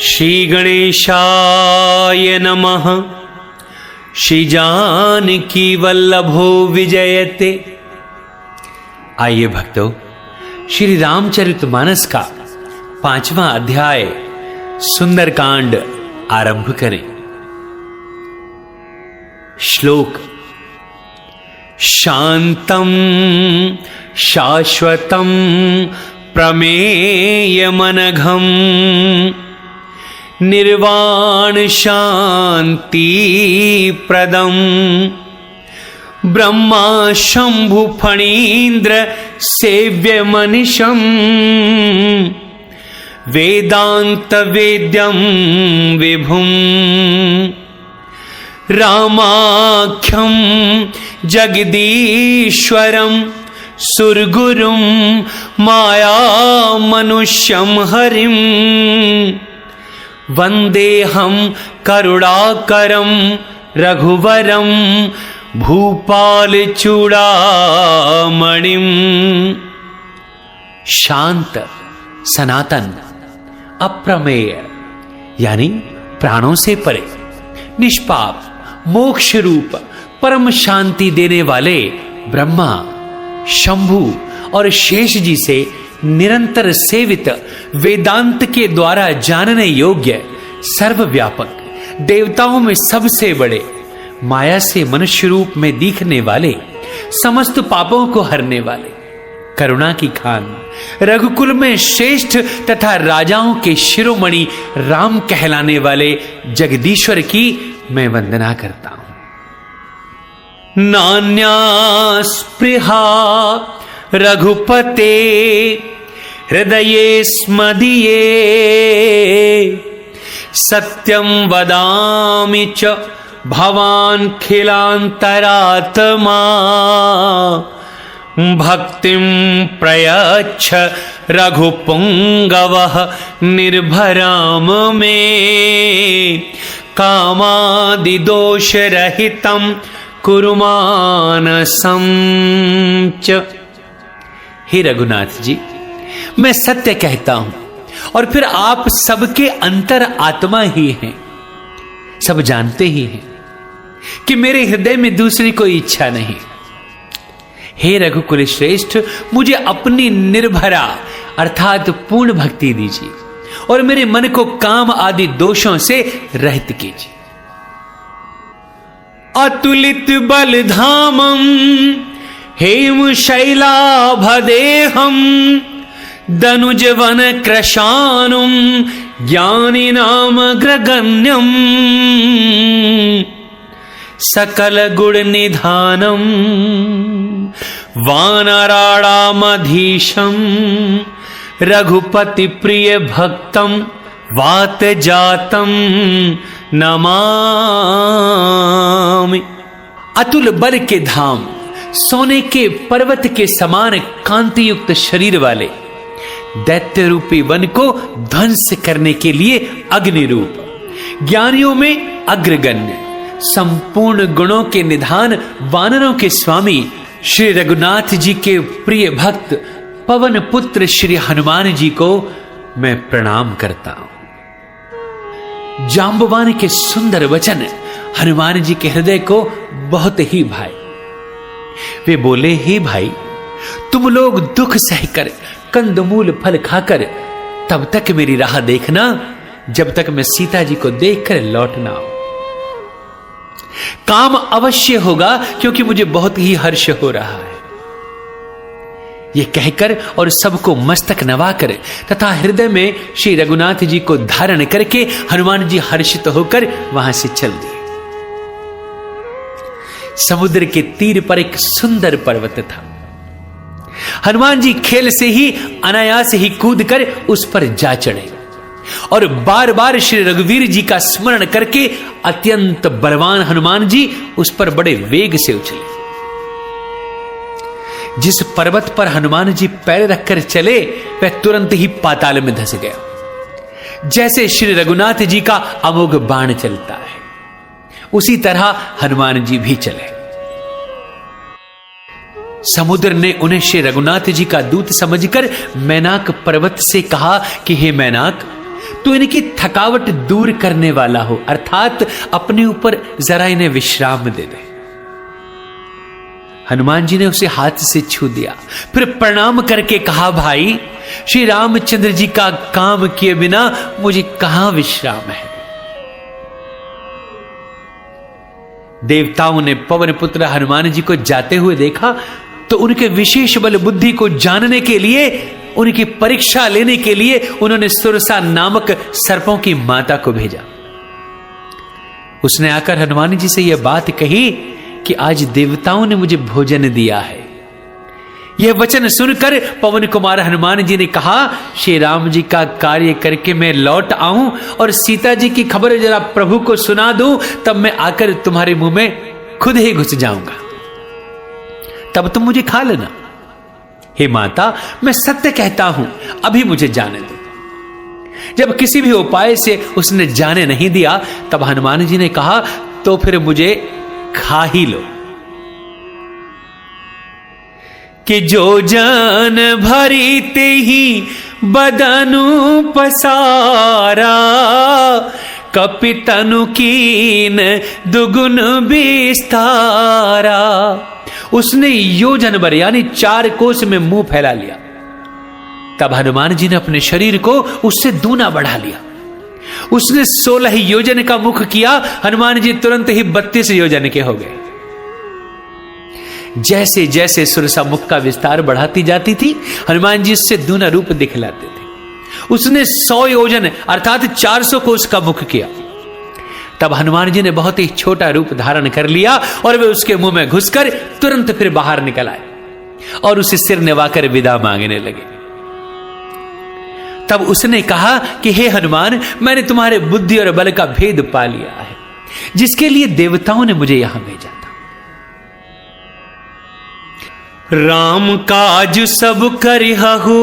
श्री गणेशाय नमः। श्री जानकी वल्लभो विजयते। आइए भक्तों, श्री रामचरितमानस का 5वां अध्याय सुंदरकांड आरंभ करें। श्लोक। शांतं शाश्वतं प्रमेयमनघं निर्वाण शांति प्रदं ब्रह्मा शंभु फणीन्द्र सेव्यमनिशं वेदांत वेद्यं विभुं रामाख्यं जगदीश्वरं सुरगुरुं माया मनुष्यं हरिं वंदेहं करुणाकरं रघुवरं भूपाल चूड़ामणिं। शांत, सनातन, अप्रमेय यानी प्राणों से परे, निष्पाप, मोक्ष रूप, परम शांति देने वाले ब्रह्मा, शंभु और शेष जी से निरंतर सेवित, वेदांत के द्वारा जानने योग्य, सर्वव्यापक, देवताओं में सबसे बड़े, माया से मनुष्य रूप में दिखने वाले, समस्त पापों को हरने वाले, करुणा की खान, रघुकुल में श्रेष्ठ तथा राजाओं के शिरोमणि राम कहलाने वाले जगदीश्वर की मैं वंदना करता हूं। नान्या स्पृहा रघुपते हृदये स्मदीये सत्यं वदामि च भवान् खिलान्तरात्मा भक्तिं प्रयच्छ रघुपुंगवः निर्भराम मे कामादिदोषरहितं कुरु मानसं च। हे रघुनाथ जी, मैं सत्य कहता हूं और फिर आप सबके अंतर आत्मा ही हैं, सब जानते ही हैं कि मेरे हृदय में दूसरी कोई इच्छा नहीं। हे रघुकुल श्रेष्ठ, मुझे अपनी निर्भरा अर्थात पूर्ण भक्ति दीजिए और मेरे मन को काम आदि दोषों से रहित कीजिए। अतुलित बलधामं हेम शैलाभदेहं दनुजवन कृशानुं ज्ञानिनामग्रगण्यं सकल गुण निधानं वानराणामधीशं रघुपति प्रिय भक्तं वात जातं नमामि। अतुल बल के धाम, सोने के पर्वत के समान कांति युक्त शरीर वाले, दैत्य रूपी वन को ध्वंस करने के लिए अग्नि रूप, ज्ञानियों में अग्रगण्य, संपूर्ण गुणों के निधान, वानरों के स्वामी श्री रघुनाथ जी के प्रिय भक्त पवन पुत्र श्री हनुमान जी को मैं प्रणाम करता हूं। जांबवान के सुंदर वचन हनुमान जी के हृदय को बहुत ही भाए। वे बोले, हे भाई, तुम लोग दुख सहकर, कंदमूल फल खाकर तब तक मेरी राह देखना जब तक मैं सीता जी को देखकर लौटना हूं। काम अवश्य होगा क्योंकि मुझे बहुत ही हर्ष हो रहा है। ये कहकर और सबको मस्तक नवाकर तथा हृदय में श्री रघुनाथ जी को धारण करके हनुमान जी हर्षित होकर वहां से चल दिए। समुद्र के तीर पर एक सुंदर पर्वत था। हनुमान जी खेल से ही अनायास ही कूदकर उस पर जा चढ़े और बार बार श्री रघुवीर जी का स्मरण करके अत्यंत बलवान हनुमान जी उस पर बड़े वेग से उछले। जिस पर्वत पर हनुमान जी पैर रखकर चले वह तुरंत ही पाताल में धंस गया, जैसे श्री रघुनाथ जी का अमोघ बाण चलता है उसी तरह हनुमान जी भी चले। समुद्र ने उन्हें श्री रघुनाथ जी का दूत समझकर मैनाक पर्वत से कहा कि हे मैनाक, तू इनकी थकावट दूर करने वाला हो, अर्थात अपने ऊपर जरा इन्हें विश्राम दे दे। हनुमान जी ने उसे हाथ से छू दिया, फिर प्रणाम करके कहा, भाई श्री रामचंद्र जी का काम किए बिना मुझे कहां विश्राम है। देवताओं ने पवन पुत्र हनुमान जी को जाते हुए देखा तो उनके विशेष बल बुद्धि को जानने के लिए, उनकी परीक्षा लेने के लिए उन्होंने सुरसा नामक सर्पों की माता को भेजा। उसने आकर हनुमान जी से यह बात कही कि आज देवताओं ने मुझे भोजन दिया है। यह वचन सुनकर पवन कुमार हनुमान जी ने कहा, श्री राम जी का कार्य करके मैं लौट आऊं और सीता जी की खबर जरा प्रभु को सुना दूं, तब मैं आकर तुम्हारे मुंह में खुद ही घुस जाऊंगा, तब तुम मुझे खा लेना। हे माता, मैं सत्य कहता हूं, अभी मुझे जाने दो। जब किसी भी उपाय से उसने जाने नहीं दिया, तब हनुमान जी ने कहा, तो फिर मुझे खा ही लो। कि जो जन भरी ते ही बदनु पसारा, कपितनु कीन दुगुन विस्तारा। उसने योजन भर यानी 4 कोस में मुंह फैला लिया। तब हनुमान जी ने अपने शरीर को उससे दूना बढ़ा लिया। उसने 16 योजन का मुख किया, हनुमान जी तुरंत ही 32 योजन के हो गए। जैसे जैसे सुरसा मुख का विस्तार बढ़ाती जाती थी, हनुमान जी उससे दूना रूप दिखलाते थे। उसने 100 योजन अर्थात 400 कोस का मुख किया। तब हनुमान जी ने बहुत ही छोटा रूप धारण कर लिया और वे उसके मुंह में घुसकर तुरंत फिर बाहर निकल आए और उसे सिर निवाकर विदा मांगने लगे। तब उसने कहा कि हे हनुमान, मैंने तुम्हारे बुद्धि और बल का भेद पा लिया है, जिसके लिए देवताओं ने मुझे यहां भेजा था। राम काज सब करिहु,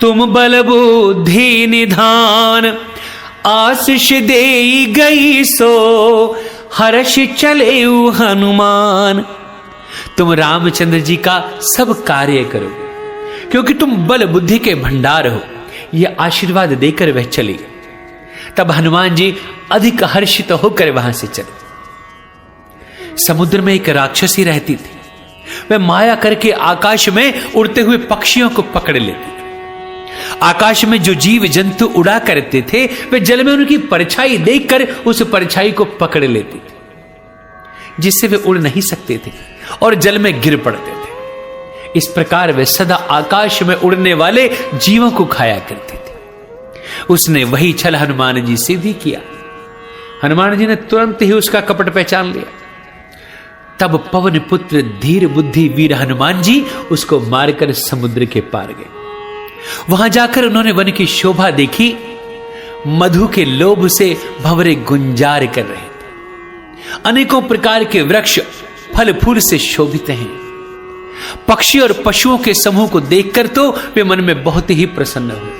तुम बल बुद्धि निधान। आशीष देई गई सो हर्ष चले हनुमान। तुम रामचंद्र जी का सब कार्य करोगे क्योंकि तुम बल बुद्धि के भंडार हो, यह आशीर्वाद देकर वह चली गई। तब हनुमान जी अधिक हर्षित होकर वहां से चले। समुद्र में एक राक्षसी रहती थी। वह माया करके आकाश में उड़ते हुए पक्षियों को पकड़ लेती थी। आकाश में जो जीव जंतु उड़ा करते थे, वे जल में उनकी परछाई देखकर उस परछाई को पकड़ लेती थी, जिससे वे उड़ नहीं सकते थे और जल में गिर पड़ते थे। इस प्रकार वे सदा आकाश में उड़ने वाले जीवों को खाया करते थे। उसने वही छल हनुमान जी से भी किया। हनुमान जी ने तुरंत ही उसका कपट पहचान लिया। तब पवन पुत्र धीर बुद्धि वीर हनुमान जी उसको मारकर समुद्र के पार गए। वहां जाकर उन्होंने वन की शोभा देखी। मधु के लोभ से भंवरे गुंजार कर रहे थे। अनेकों प्रकार के वृक्ष फल फूल से शोभित हैं। पक्षी और पशुओं के समूह को देखकर तो वे मन में बहुत ही प्रसन्न हुए।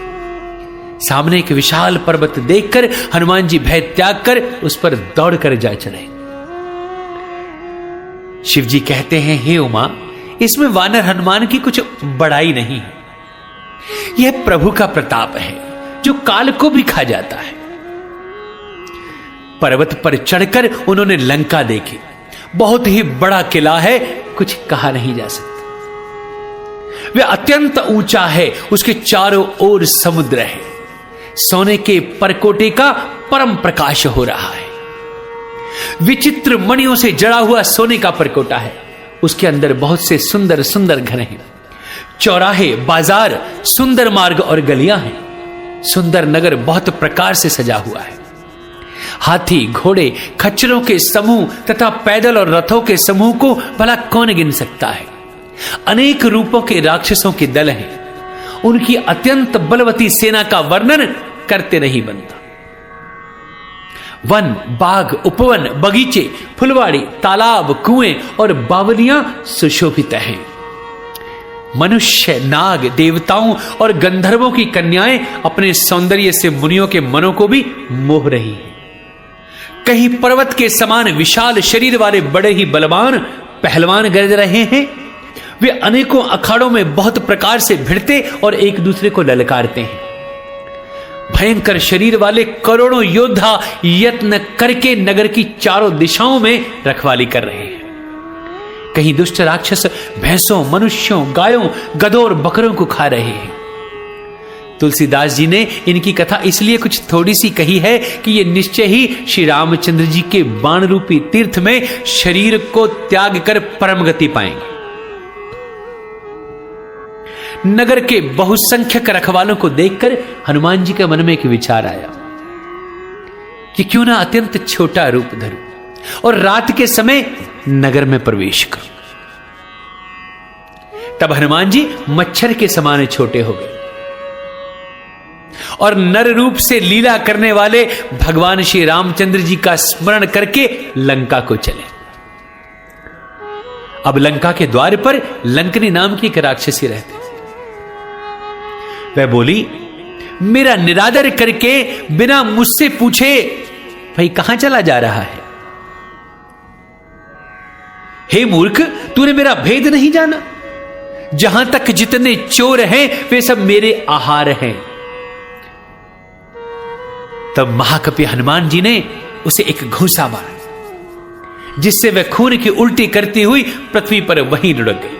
सामने एक विशाल पर्वत देखकर हनुमान जी भय त्याग कर उस पर दौड़कर जा चढ़े। शिव जी कहते हैं, हे उमा, इसमें वानर हनुमान की कुछ बड़ाई नहीं है। यह प्रभु का प्रताप है जो काल को भी खा जाता है। पर्वत पर चढ़कर उन्होंने लंका देखी। बहुत ही बड़ा किला है, कुछ कहा नहीं जा सकता। वह अत्यंत ऊंचा है, उसके चारों ओर समुद्र है। सोने के परकोटे का परम प्रकाश हो रहा है। विचित्र मणियों से जड़ा हुआ सोने का परकोटा है। उसके अंदर बहुत से सुंदर सुंदर घर हैं। चौराहे, बाजार, सुंदर मार्ग और गलियां हैं। सुंदर नगर बहुत प्रकार से सजा हुआ है। हाथी, घोड़े, खच्चरों के समूह तथा पैदल और रथों के समूह को भला कौन गिन सकता है। अनेक रूपों के राक्षसों के दल हैं। उनकी अत्यंत बलवती सेना का वर्णन करते नहीं बनता। वन, बाग, उपवन, बगीचे, फुलवाड़ी, तालाब, कुएं और बावलियां सुशोभित हैं। मनुष्य, नाग, देवताओं और गंधर्वों की कन्याएं अपने सौंदर्य से मुनियों के मनों को भी मोह रही हैं। कहीं पर्वत के समान विशाल शरीर वाले बड़े ही बलवान पहलवान गरज रहे हैं। वे अनेकों अखाड़ों में बहुत प्रकार से भिड़ते और एक दूसरे को ललकारते हैं। भयंकर शरीर वाले करोड़ों योद्धा यत्न करके नगर की चारों दिशाओं में रखवाली कर रहे हैं। कहीं दुष्ट राक्षस भैंसों, मनुष्यों, गायों, गधों और बकरों को खा रहे हैं। तुलसीदास जी ने इनकी कथा इसलिए कुछ थोड़ी सी कही है कि ये निश्चय ही श्री रामचंद्र जी के बाण रूपी तीर्थ में शरीर को त्याग कर परम गति पाएंगे। नगर के बहुसंख्यक रखवालों को देखकर हनुमान जी के मन में एक विचार आया कि क्यों ना अत्यंत छोटा रूप धरूं और रात के समय नगर में प्रवेश करूं। तब हनुमान जी मच्छर के समान छोटे हो गए और नर रूप से लीला करने वाले भगवान श्री रामचंद्र जी का स्मरण करके लंका को चले। अब लंका के द्वार पर लंकनी नाम की एक राक्षसी रहती थी। वह बोली, मेरा निरादर करके बिना मुझसे पूछे भाई कहां चला जा रहा है? हे मूर्ख, तूने मेरा भेद नहीं जाना? जहां तक जितने चोर हैं वे सब मेरे आहार हैं। तब महाकपि हनुमान जी ने उसे एक घूंसा मारा, जिससे वह खून की उल्टी करती हुई पृथ्वी पर वहीं लुढ़क गई।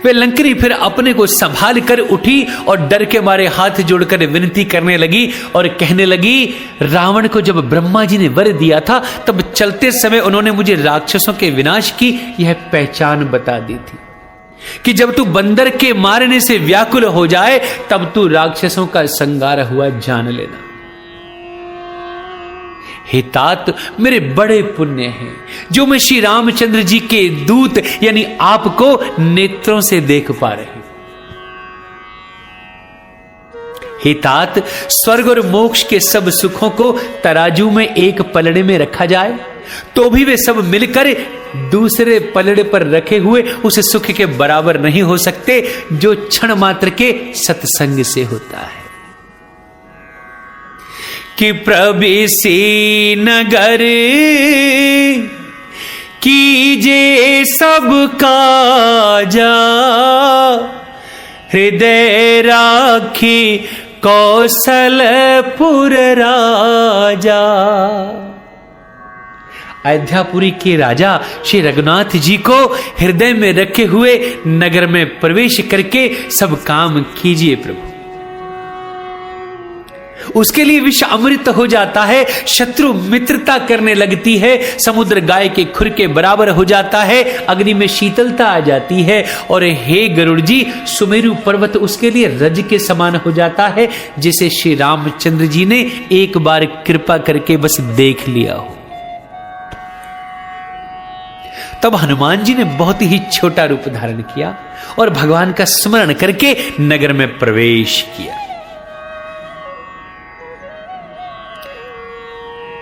वे लंकनी फिर अपने को संभाल कर उठी और डर के मारे हाथ जोड़कर विनती करने लगी और कहने लगी, रावण को जब ब्रह्मा जी ने वर दिया था तब चलते समय उन्होंने मुझे राक्षसों के विनाश की यह पहचान बता दी थी कि जब तू बंदर के मारने से व्याकुल हो जाए तब तू राक्षसों का संगार हुआ जान लेना। हे तात, मेरे बड़े पुण्य हैं जो मैं श्री रामचंद्र जी के दूत यानी आपको नेत्रों से देख पा रही हूं। हे तात, स्वर्ग और मोक्ष के सब सुखों को तराजू में एक पलड़े में रखा जाए तो भी वे सब मिलकर दूसरे पलड़े पर रखे हुए उस सुख के बराबर नहीं हो सकते जो क्षण मात्र के सत्संग से होता है। कि प्रवेशी नगर कीजे सब काजा, हृदय राखी कौशलपुर राजा। अयोध्यापुरी के राजा श्री रघुनाथ जी को हृदय में रखे हुए नगर में प्रवेश करके सब काम कीजिए प्रभु। उसके लिए विष अमृत हो जाता है, शत्रु मित्रता करने लगती है, समुद्र गाय के खुर के बराबर हो जाता है, अग्नि में शीतलता आ जाती है और हे गरुड़ जी, सुमेरु पर्वत उसके लिए रज के समान हो जाता है, जिसे श्री रामचंद्र जी ने एक बार कृपा करके बस देख लिया हो। तब हनुमान जी ने बहुत ही छोटा रूप धारण किया और भगवान का स्मरण करके नगर में प्रवेश किया।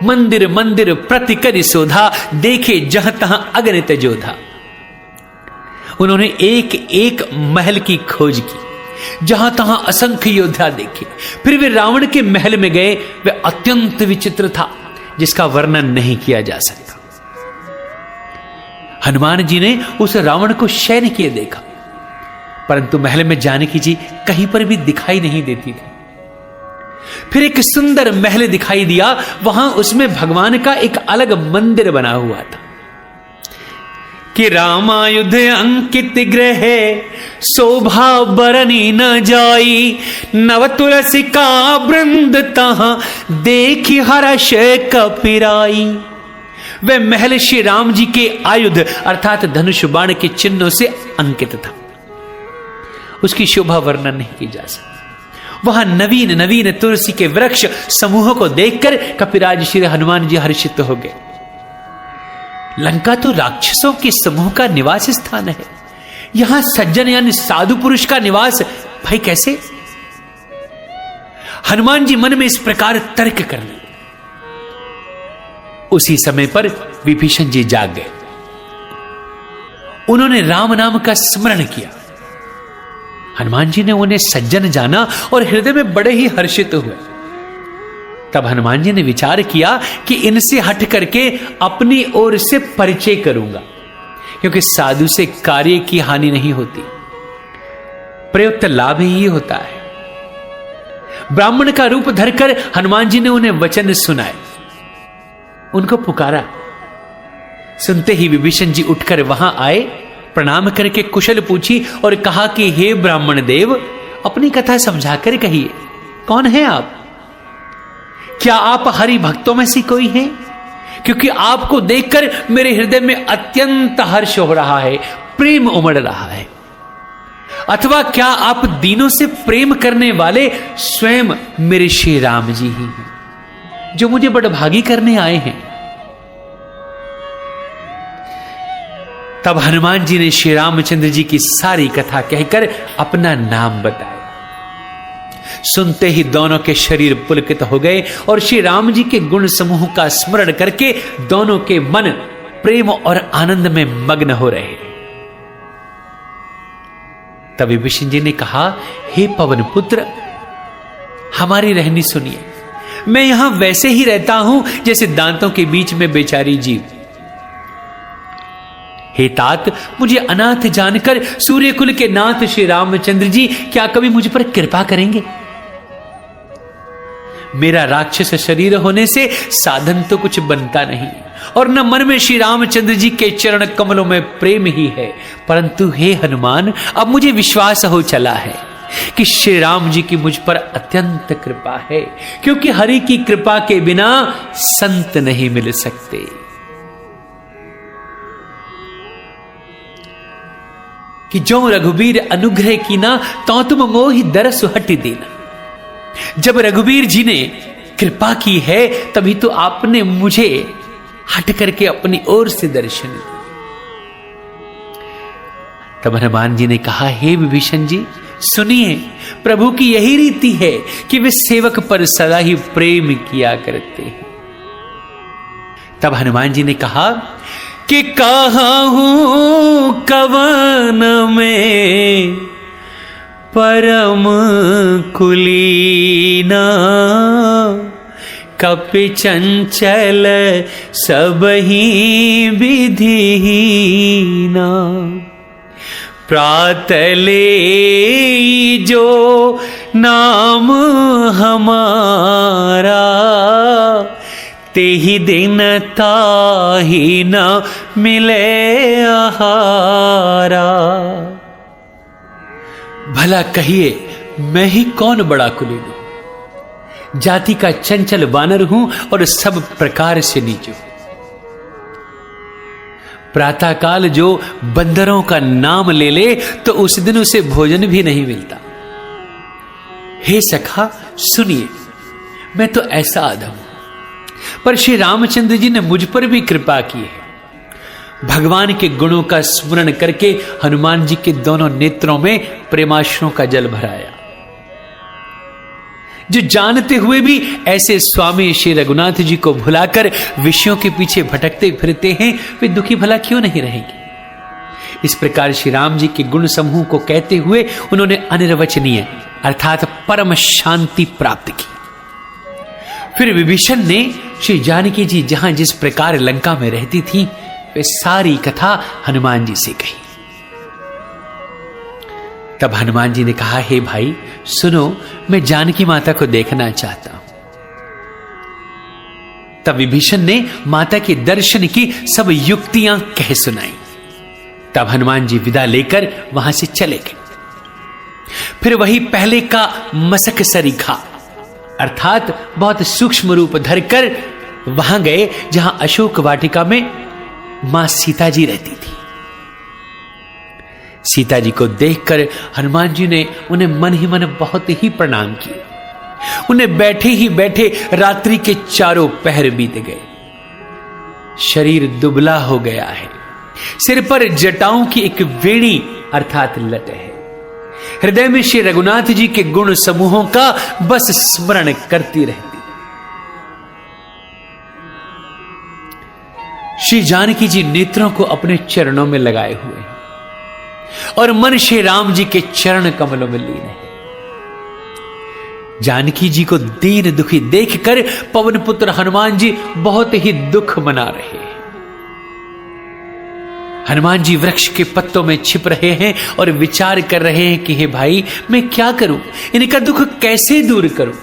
मंदिर मंदिर प्रति करि शोधा, देखे जहां तहां अगणित जोधा। उन्होंने एक एक महल की खोज की, जहां तहां असंख्य योद्धा देखे। फिर वे रावण के महल में गए। वे अत्यंत विचित्र था, जिसका वर्णन नहीं किया जा सकता। हनुमान जी ने उस रावण को शयन किए देखा, परंतु महल में जाने की जी कहीं पर भी दिखाई नहीं देती थी। फिर एक सुंदर महल दिखाई दिया, वहां उसमें भगवान का एक अलग मंदिर बना हुआ था कि रामायुध अंकित ग्रह, शोभा बरनी न जाई, नव तुलसी का वृंद तहां, देखी हर्ष कपिराई। वह महल श्री राम जी के आयुध अर्थात धनुष बाण के चिन्हों से अंकित था। उसकी शोभा वर्णन नहीं की जा सकती। वहां नवीन नवीन तुलसी के वृक्ष समूहों को देखकर कपिराज श्री हनुमान जी हर्षित हो गए। लंका तो राक्षसों के समूह का निवास स्थान है, यहां सज्जन यानी साधु पुरुष का निवास भाई कैसे? हनुमान जी मन में इस प्रकार तर्क कर ले। उसी समय पर विभीषण जी जाग गए। उन्होंने राम नाम का स्मरण किया। हनुमान जी ने उन्हें सज्जन जाना और हृदय में बड़े ही हर्षित हुए। तब हनुमान जी ने विचार किया कि इनसे हट करके अपनी ओर से परिचय करूंगा, क्योंकि साधु से कार्य की हानि नहीं होती, प्रयुक्त लाभ ही होता है। ब्राह्मण का रूप धरकर हनुमान जी ने उन्हें वचन सुनाए, उनको पुकारा। सुनते ही विभीषण जी उठकर वहां आए, प्रणाम करके कुशल पूछी और कहा कि हे ब्राह्मण देव, अपनी कथा समझाकर कहिए, कौन है आप? क्या आप हरि भक्तों में से कोई हैं? क्योंकि आपको देखकर मेरे हृदय में अत्यंत हर्ष हो रहा है, प्रेम उमड़ रहा है। अथवा क्या आप दीनों से प्रेम करने वाले स्वयं मेरे श्री राम जी ही हैं, जो मुझे बड़भागी करने आए हैं? तब हनुमान जी ने श्री रामचंद्र जी की सारी कथा कहकर अपना नाम बताया। सुनते ही दोनों के शरीर पुलकित हो गए और श्री राम जी के गुण समूह का स्मरण करके दोनों के मन प्रेम और आनंद में मग्न हो रहे। तब विभीषण जी ने कहा, हे पवन पुत्र, हमारी रहनी सुनिए। मैं यहां वैसे ही रहता हूं जैसे दांतों के बीच में बेचारी जीव। हे तात, मुझे अनाथ जानकर सूर्यकुल के नाथ श्री रामचंद्र जी क्या कभी मुझ पर कृपा करेंगे? मेरा राक्षस शरीर होने से साधन तो कुछ बनता नहीं और न मन में श्री रामचंद्र जी के चरण कमलों में प्रेम ही है, परंतु हे हनुमान, अब मुझे विश्वास हो चला है कि श्री राम जी की मुझ पर अत्यंत कृपा है, क्योंकि हरि की कृपा के बिना संत नहीं मिल सकते। कि जो रघुबीर अनुग्रह कीना, तो तुम मोहि दरस हटि दीना। जब रघुबीर जी ने कृपा की है, तभी तो आपने मुझे हट करके अपनी ओर से दर्शन दिया। तब हनुमान जी ने कहा, हे विभीषण जी, सुनिए, प्रभु की यही रीति है कि वे सेवक पर सदा ही प्रेम किया करते हैं। तब हनुमान जी ने कहा कि कहूं कवन में परम कुलीना, कपि चंचल सबहि विधिहीना। प्रातले जो नाम हमारा, तेहि दिन ताहि न मिले आहारा। भला कहिए, मैं ही कौन बड़ा कुलीन हूं? जाति का चंचल वानर हूं और सब प्रकार से नीच हूं। प्रातःकाल जो बंदरों का नाम ले ले तो उस दिन उसे भोजन भी नहीं मिलता। हे सखा, सुनिए, मैं तो ऐसा आदम हूं, पर श्री रामचंद्र जी ने मुझ पर भी कृपा की है। भगवान के गुणों का स्मरण करके हनुमान जी के दोनों नेत्रों में प्रेमाश्रुओं का जल भराया। जो जानते हुए भी ऐसे स्वामी श्री रघुनाथ जी को भुलाकर विषयों के पीछे भटकते फिरते हैं, वे दुखी भला क्यों नहीं रहेंगे? इस प्रकार श्री राम जी के गुण समूह को कहते हुए उन्होंने अनिर्वचनीय अर्थात परम शांति प्राप्त की। फिर विभीषण ने श्री जानकी जी जहां जिस प्रकार लंका में रहती थी, वे सारी कथा हनुमान जी से कही। तब हनुमान जी ने कहा, हे भाई सुनो, मैं जानकी माता को देखना चाहता हूं। तब विभीषण ने माता के दर्शन की सब युक्तियां कह सुनाई। तब हनुमान जी विदा लेकर वहां से चले गए। फिर वही पहले का मसक सरीखा अर्थात बहुत सूक्ष्म रूप धरकर वहां गए जहां अशोक वाटिका में मां सीता जी रहती थी। सीता जी को देखकर हनुमान जी ने उन्हें मन ही मन बहुत ही प्रणाम किया। उन्हें बैठे ही बैठे रात्रि के चारों पहर बीत गए। शरीर दुबला हो गया है, सिर पर जटाओं की एक वेणी अर्थात लट है। हृदय में श्री रघुनाथ जी के गुण समूहों का बस स्मरण करती रहती। श्री जानकी जी नेत्रों को अपने चरणों में लगाए हुए हैं और मन श्री राम जी के चरण कमलों में लीन है। जानकी जी को दीन दुखी देखकर पवन पुत्र हनुमान जी बहुत ही दुख मना रहे हैं। हनुमान जी वृक्ष के पत्तों में छिप रहे हैं और विचार कर रहे हैं कि हे भाई, मैं क्या करूं, इनका दुख कैसे दूर करूं।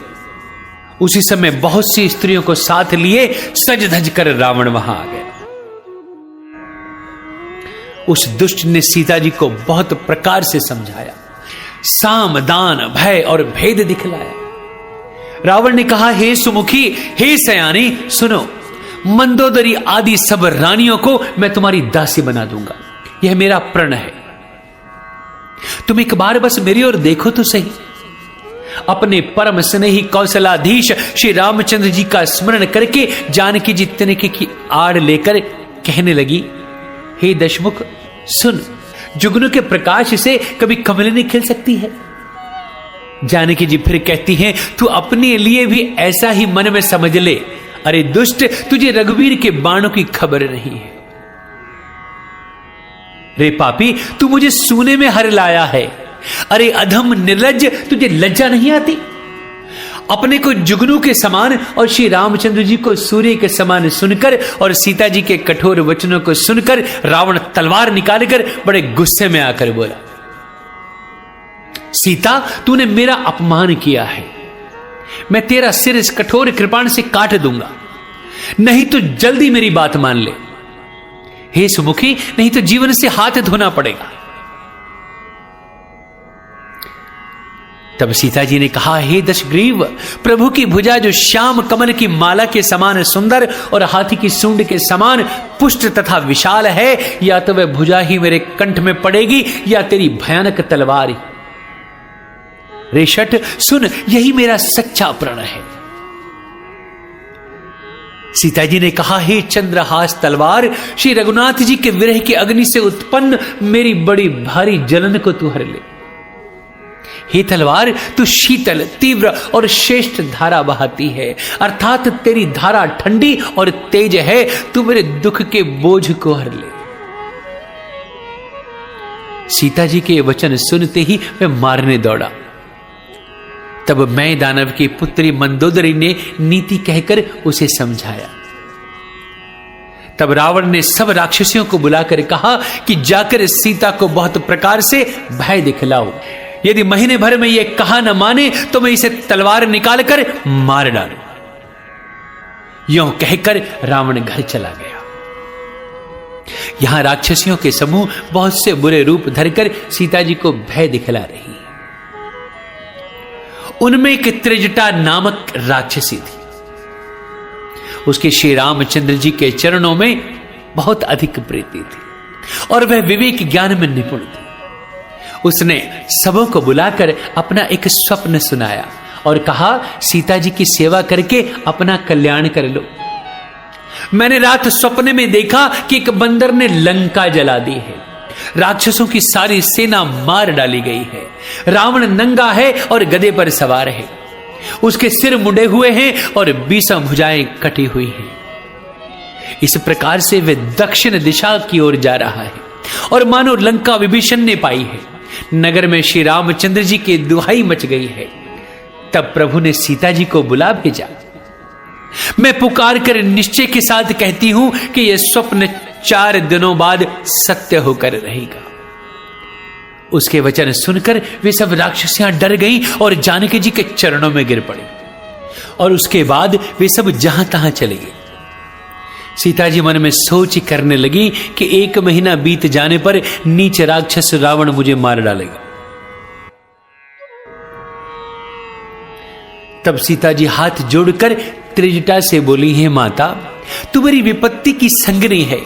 उसी समय बहुत सी स्त्रियों को साथ लिए सज धज कर रावण वहां आ गया। उस दुष्ट ने सीता जी को बहुत प्रकार से समझाया, साम दान भय और भेद दिखलाया। रावण ने कहा, हे सुमुखी, हे सयानी, सुनो, मंदोदरी आदि सब रानियों को मैं तुम्हारी दासी बना दूंगा, यह मेरा प्रण है। तुम एक बार बस मेरी ओर देखो तो सही। अपने परम स्नेही कौशलाधीश श्री रामचंद्र जी का स्मरण करके जानकी जी तिनके की आड़ लेकर कहने लगी, हे दशमुख, सुन, जुगनू के प्रकाश से कभी कमल नहीं खिल सकती है। जानकी जी फिर कहती हैं, तू अपने लिए भी ऐसा ही मन में समझ ले। अरे दुष्ट, तुझे रघुवीर के बाणों की खबर नहीं है। रे पापी, तू मुझे सूने में हर लाया है। अरे अधम निर्लज्ज, तुझे लज्जा नहीं आती। अपने को जुगनू के समान और श्री रामचंद्र जी को सूर्य के समान सुनकर और सीता जी के कठोर वचनों को सुनकर रावण तलवार निकालकर बड़े गुस्से में आकर बोला, सीता, तूने मेरा अपमान किया है। मैं तेरा सिर इस कठोर कृपाण से काट दूंगा, नहीं तो जल्दी मेरी बात मान ले। हे सुमुखी, नहीं तो जीवन से हाथ धोना पड़ेगा। तब सीता जी ने कहा, हे दशग्रीव, प्रभु की भुजा जो श्याम कमल की माला के समान सुंदर और हाथी की सूंड के समान पुष्ट तथा विशाल है, या तो वह भुजा ही मेरे कंठ में पड़ेगी या तेरी भयानक तलवार ही। रेशट, सुन, यही मेरा सच्चा प्रण है। सीता जी ने कहा, हे चंद्रहास तलवार, श्री रघुनाथ जी के विरह की अग्नि से उत्पन्न मेरी बड़ी भारी जलन को तू हर ले। हे तलवार, तू शीतल, तीव्र और श्रेष्ठ धारा बहाती है, अर्थात तेरी धारा ठंडी और तेज है। तू मेरे दुख के बोझ को हर ले। सीता जी के वचन सुनते ही मैं मारने दौड़ा। तब मैं दानव की पुत्री मंदोदरी ने नीति कहकर उसे समझाया। तब रावण ने सब राक्षसियों को बुलाकर कहा कि जाकर सीता को बहुत प्रकार से भय दिखलाओ। यदि महीने भर में यह कहा न माने तो मैं इसे तलवार निकालकर मार डालूं। यों कहकर रावण घर चला गया। यहां राक्षसियों के समूह बहुत से बुरे रूप धरकर सीता जी को भय दिखला रही है। उनमें एक त्रिजटा नामक राक्षसी थी। उसके श्री रामचंद्र जी के चरणों में बहुत अधिक प्रीति थी और वह विवेक ज्ञान में निपुण थी। उसने सबों को बुलाकर अपना एक स्वप्न सुनाया और कहा, सीता जी की सेवा करके अपना कल्याण कर लो। मैंने रात सपने में देखा कि एक बंदर ने लंका जला दी है, राक्षसों की सारी सेना मार डाली गई है, रावण नंगा है और गधे पर सवार है, उसके सिर मुंडे हुए हैं और 20 भुजाएं कटी हुई हैं। इस प्रकार से वह दक्षिण दिशा की ओर जा रहा है और मानो लंका विभीषण ने पाई है। नगर में श्री रामचंद्र जी की दुहाई मच गई है। तब प्रभु ने सीता जी को बुला भेजा। मैं पुकार कर निश्चय के साथ कहती हूं कि यह स्वप्न 4 दिनों बाद सत्य होकर रहेगा। उसके वचन सुनकर वे सब राक्षसियां डर गईं और जानकी जी के चरणों में गिर पड़ी और उसके बाद वे सब जहां तहां चले गए। सीता जी मन में सोच करने लगी कि 1 महीना बीत जाने पर नीच राक्षस रावण मुझे मार डालेगा। तब सीता जी हाथ जोड़कर त्रिजटा से बोली, है माता, तुम्हारी विपत्ति की संगिनी है,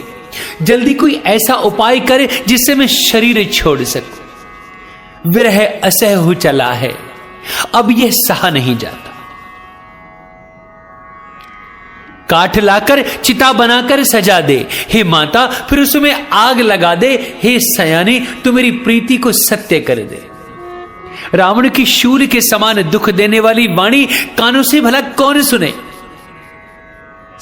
जल्दी कोई ऐसा उपाय करे जिससे मैं शरीर छोड़ सकूं। विरह असह्य हो चला है, अब यह सहा नहीं जाता। काठ लाकर चिता बनाकर सजा दे, हे माता, फिर उसमें आग लगा दे। हे सयानी, तू मेरी प्रीति को सत्य कर दे। रावण की शूल के समान दुख देने वाली वाणी कानों से भला कौन सुने।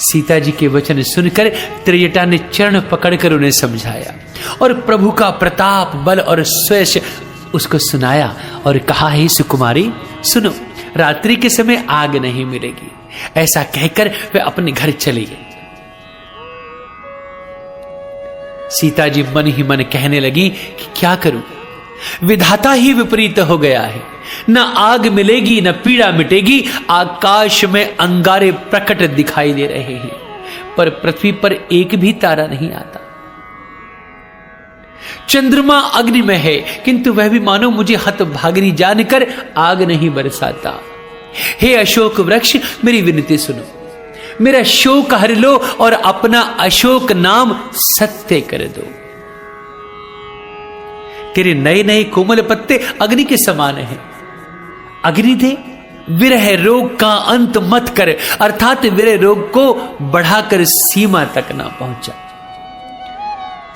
सीता जी के वचन सुनकर त्रिजटा ने चरण पकड़कर उन्हें समझाया और प्रभु का प्रताप, बल और स्वयं उसको सुनाया और कहा, हे सुकुमारी, सुनो, रात्रि के समय आग नहीं मिलेगी। ऐसा कहकर वे अपने घर चले गए। सीता जी मन ही मन कहने लगी कि क्या करूं, विधाता ही विपरीत हो गया है। न आग मिलेगी न पीड़ा मिटेगी। आकाश में अंगारे प्रकट दिखाई दे रहे हैं, पर पृथ्वी पर एक भी तारा नहीं आता। चंद्रमा अग्नि में है, किंतु वह भी मानो मुझे हतभागिनी जानकर आग नहीं बरसाता। हे अशोक वृक्ष, मेरी विनती सुनो, मेरा शोक हर लो और अपना अशोक नाम सत्य कर दो। तेरे नए नए कोमल पत्ते अग्नि के समान हैं। अग्निदेव, विरह रोग का अंत मत कर, अर्थात विरह रोग को बढ़ाकर सीमा तक ना पहुंचा।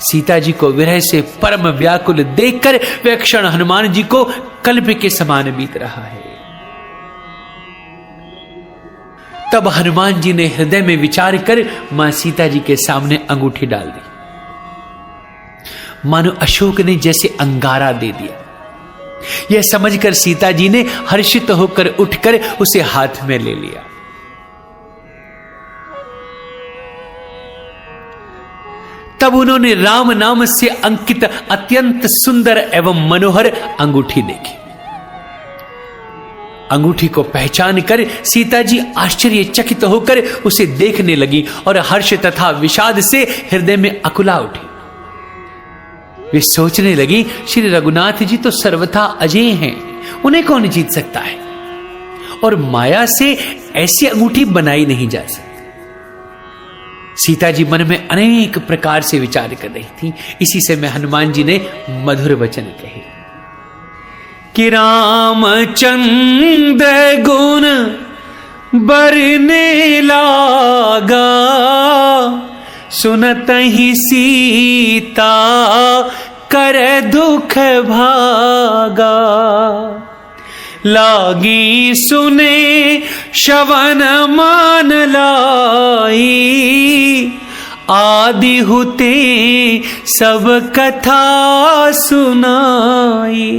सीता जी को विरह से परम व्याकुल देखकर वह क्षण हनुमान जी को कल्प के समान बीत रहा है। तब हनुमान जी ने हृदय में विचार कर मां सीता जी के सामने अंगूठी डाल दी। मानो अशोक ने जैसे अंगारा दे दिया। यह समझकर सीता जी ने हर्षित होकर उठकर उसे हाथ में ले लिया। तब उन्होंने राम नाम से अंकित अत्यंत सुंदर एवं मनोहर अंगूठी देखी। अंगूठी को पहचान कर सीता जी आश्चर्यचकित होकर उसे देखने लगी और हर्ष तथा विषाद से हृदय में अकुला उठी। वे सोचने लगी, श्री रघुनाथ जी तो सर्वथा अजेय हैं, उन्हें कौन जीत सकता है, और माया से ऐसी अंगूठी बनाई नहीं जा सकती। सीता जी मन में अनेक प्रकार से विचार कर रही थी। इसी से में हनुमान जी ने मधुर वचन कहे कि रामचंद्र गुण बरने लागा, सुनत ही सीता कर दुख भागा। लागी सुने श्रवण मान लाई, आदि हुते सब कथा सुनाई।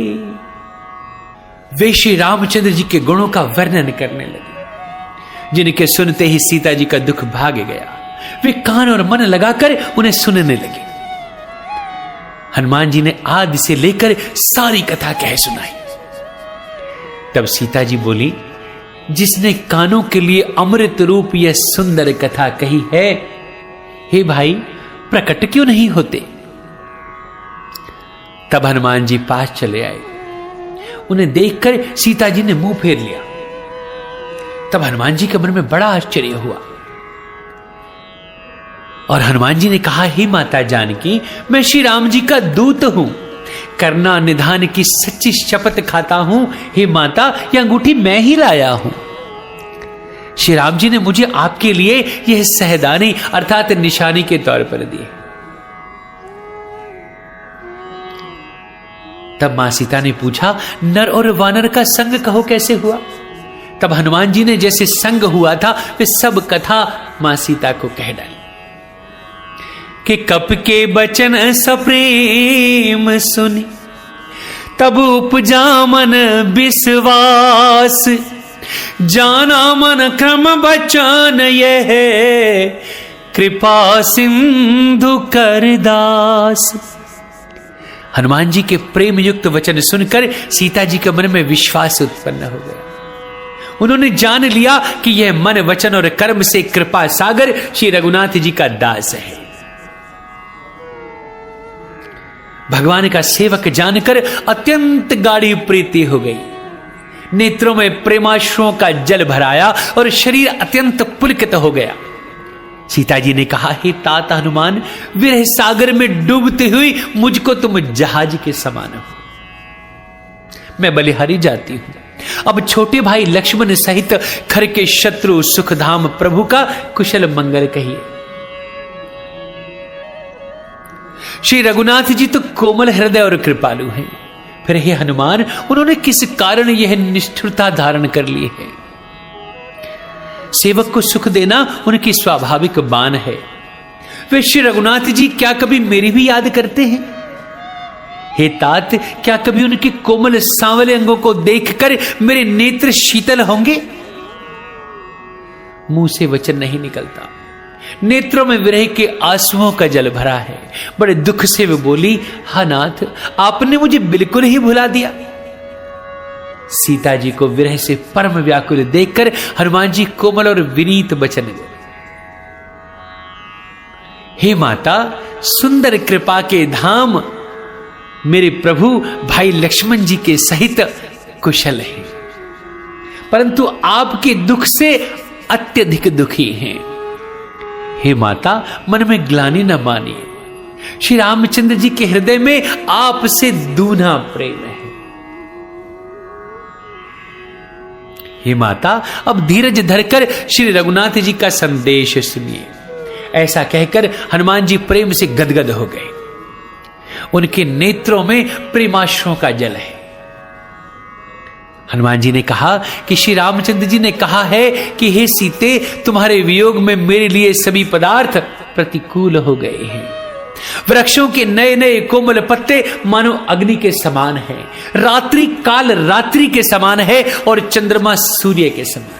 वे श्री रामचंद्र जी के गुणों का वर्णन करने लगे, जिनके सुनते ही सीता जी का दुख भाग गया। वे कान और मन लगाकर उन्हें सुनने लगे। हनुमान जी ने आदि से लेकर सारी कथा कह सुनाई। तब सीता जी बोली, जिसने कानों के लिए अमृत रूप यह सुंदर कथा कही है, हे भाई प्रकट क्यों नहीं होते। तब हनुमान जी पास चले आए। उन्हें देखकर सीता जी ने मुंह फेर लिया। तब हनुमान जी के मन में बड़ा आश्चर्य हुआ और हनुमान जी ने कहा, हे माता जानकी, मैं श्री राम जी का दूत हूं, करना निधान की सच्ची शपथ खाता हूं। हे माता, यह अंगूठी मैं ही लाया हूं। श्री राम जी ने मुझे आपके लिए यह सहदानी अर्थात निशानी के तौर पर दी। तब मां सीता ने पूछा, नर और वानर का संग कहो कैसे हुआ। तब हनुमान जी ने जैसे संग हुआ था वे सब कथा मां सीता को कह डाली कि कप के बचन सप्रेम सुनी, तब उपजा मन विश्वास, जाना मन क्रम बचन यह कृपा सिंधु कर दास। हनुमान जी के प्रेम युक्त वचन सुनकर सीता जी के मन में विश्वास उत्पन्न हो गया। उन्होंने जान लिया कि यह मन वचन और कर्म से कृपा सागर श्री रघुनाथ जी का दास है। भगवान का सेवक जानकर अत्यंत गाढ़ी प्रीति हो गई। नेत्रों में प्रेमाश्रुओं का जल भराया और शरीर अत्यंत पुलकित हो गया। सीता जी ने कहा, हे तात हनुमान, विरह सागर में डूबती हुई मुझको तुम जहाज के समान हो। मैं बलिहारी जाती हूं। अब छोटे भाई लक्ष्मण सहित खर के शत्रु सुखधाम प्रभु का कुशल मंगल कहिए। श्री रघुनाथ जी तो कोमल हृदय और कृपालु हैं, फिर हे हनुमान, उन्होंने किस कारण यह निष्ठुरता धारण कर ली है। सेवक को सुख देना उनकी स्वाभाविक बान है। वे श्री रघुनाथ जी क्या कभी मेरी भी याद करते हैं। हे तात, क्या कभी उनके कोमल सांवले अंगों को देखकर मेरे नेत्र शीतल होंगे। मुंह से वचन नहीं निकलता। नेत्रों में विरह के आंसुओं का जल भरा है। बड़े दुख से वे बोली, हा नाथ, आपने मुझे बिल्कुल ही भुला दिया। सीता जी को विरह से परम व्याकुल देखकर हनुमान जी कोमल और विनीत वचन बोले, हे माता, सुंदर कृपा के धाम मेरे प्रभु भाई लक्ष्मण जी के सहित कुशल हैं, परंतु आपके दुख से अत्यधिक दुखी हैं। हे माता, मन में ग्लानि न मानिए। श्री रामचंद्र जी के हृदय में आपसे दूना प्रेम है। हे माता, अब धीरज धरकर श्री रघुनाथ जी का संदेश सुनिए। ऐसा कहकर हनुमान जी प्रेम से गदगद हो गए। उनके नेत्रों में प्रेमाश्रुओं का जल है। हनुमान जी ने कहा कि श्री रामचंद्र जी ने कहा है कि हे सीते, तुम्हारे वियोग में मेरे लिए सभी पदार्थ प्रतिकूल हो गए हैं। वृक्षों के नए नए कोमल पत्ते मानो अग्नि के समान हैं, रात्रि काल रात्रि के समान है और चंद्रमा सूर्य के समान है,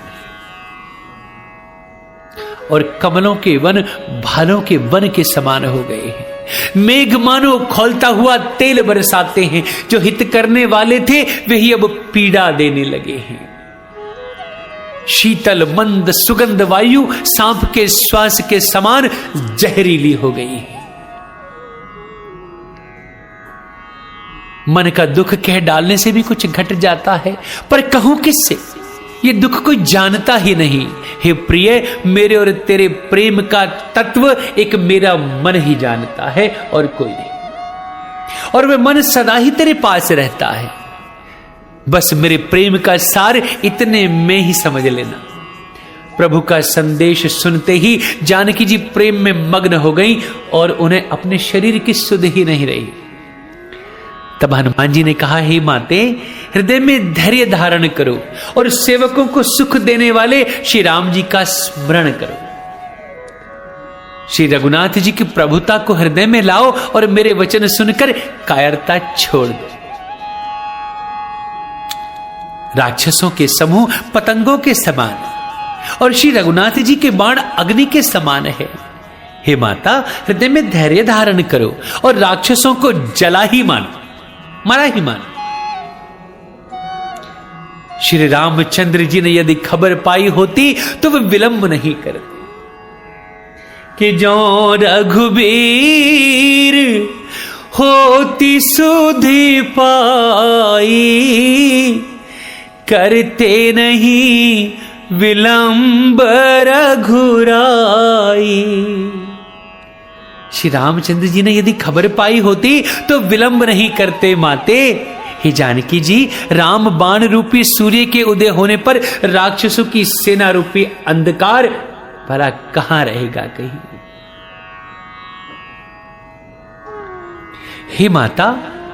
और कमलों के वन भालों के वन के समान हो गए हैं। मेघ मानो खौलता हुआ तेल बरसाते हैं। जो हित करने वाले थे वही अब पीड़ा देने लगे हैं। शीतल मंद सुगंध वायु सांप के श्वास के समान जहरीली हो गई है। मन का दुख कह डालने से भी कुछ घट जाता है, पर कहूं किससे? ये दुख कोई जानता ही नहीं। हे प्रिय, मेरे और तेरे प्रेम का तत्व एक मेरा मन ही जानता है और कोई नहीं, और वह मन सदा ही तेरे पास रहता है। बस मेरे प्रेम का सार इतने में ही समझ लेना। प्रभु का संदेश सुनते ही जानकी जी प्रेम में मग्न हो गई और उन्हें अपने शरीर की सुध ही नहीं रही। तब हनुमान जी ने कहा, हे माते, हृदय में धैर्य धारण करो और सेवकों को सुख देने वाले श्री राम जी का स्मरण करो। श्री रघुनाथ जी की प्रभुता को हृदय में लाओ और मेरे वचन सुनकर कायरता छोड़ दो। राक्षसों के समूह पतंगों के समान और श्री रघुनाथ जी के बाण अग्नि के समान है। हे माता, हृदय में धैर्य धारण करो और राक्षसों को जला ही मानो, मरा ही मानो। श्री रामचंद्र जी ने यदि खबर पाई होती तो वे विलंब नहीं करते कि जो रघुबीर होती सुधि पाई, करते नहीं विलंब रघुराई। श्री रामचंद्र जी ने यदि खबर पाई होती तो विलंब नहीं करते माते। हे जानकी जी, राम बाण रूपी सूर्य के उदय होने पर राक्षसों की सेना रूपी अंधकार भला कहां रहेगा कहीं। हे माता,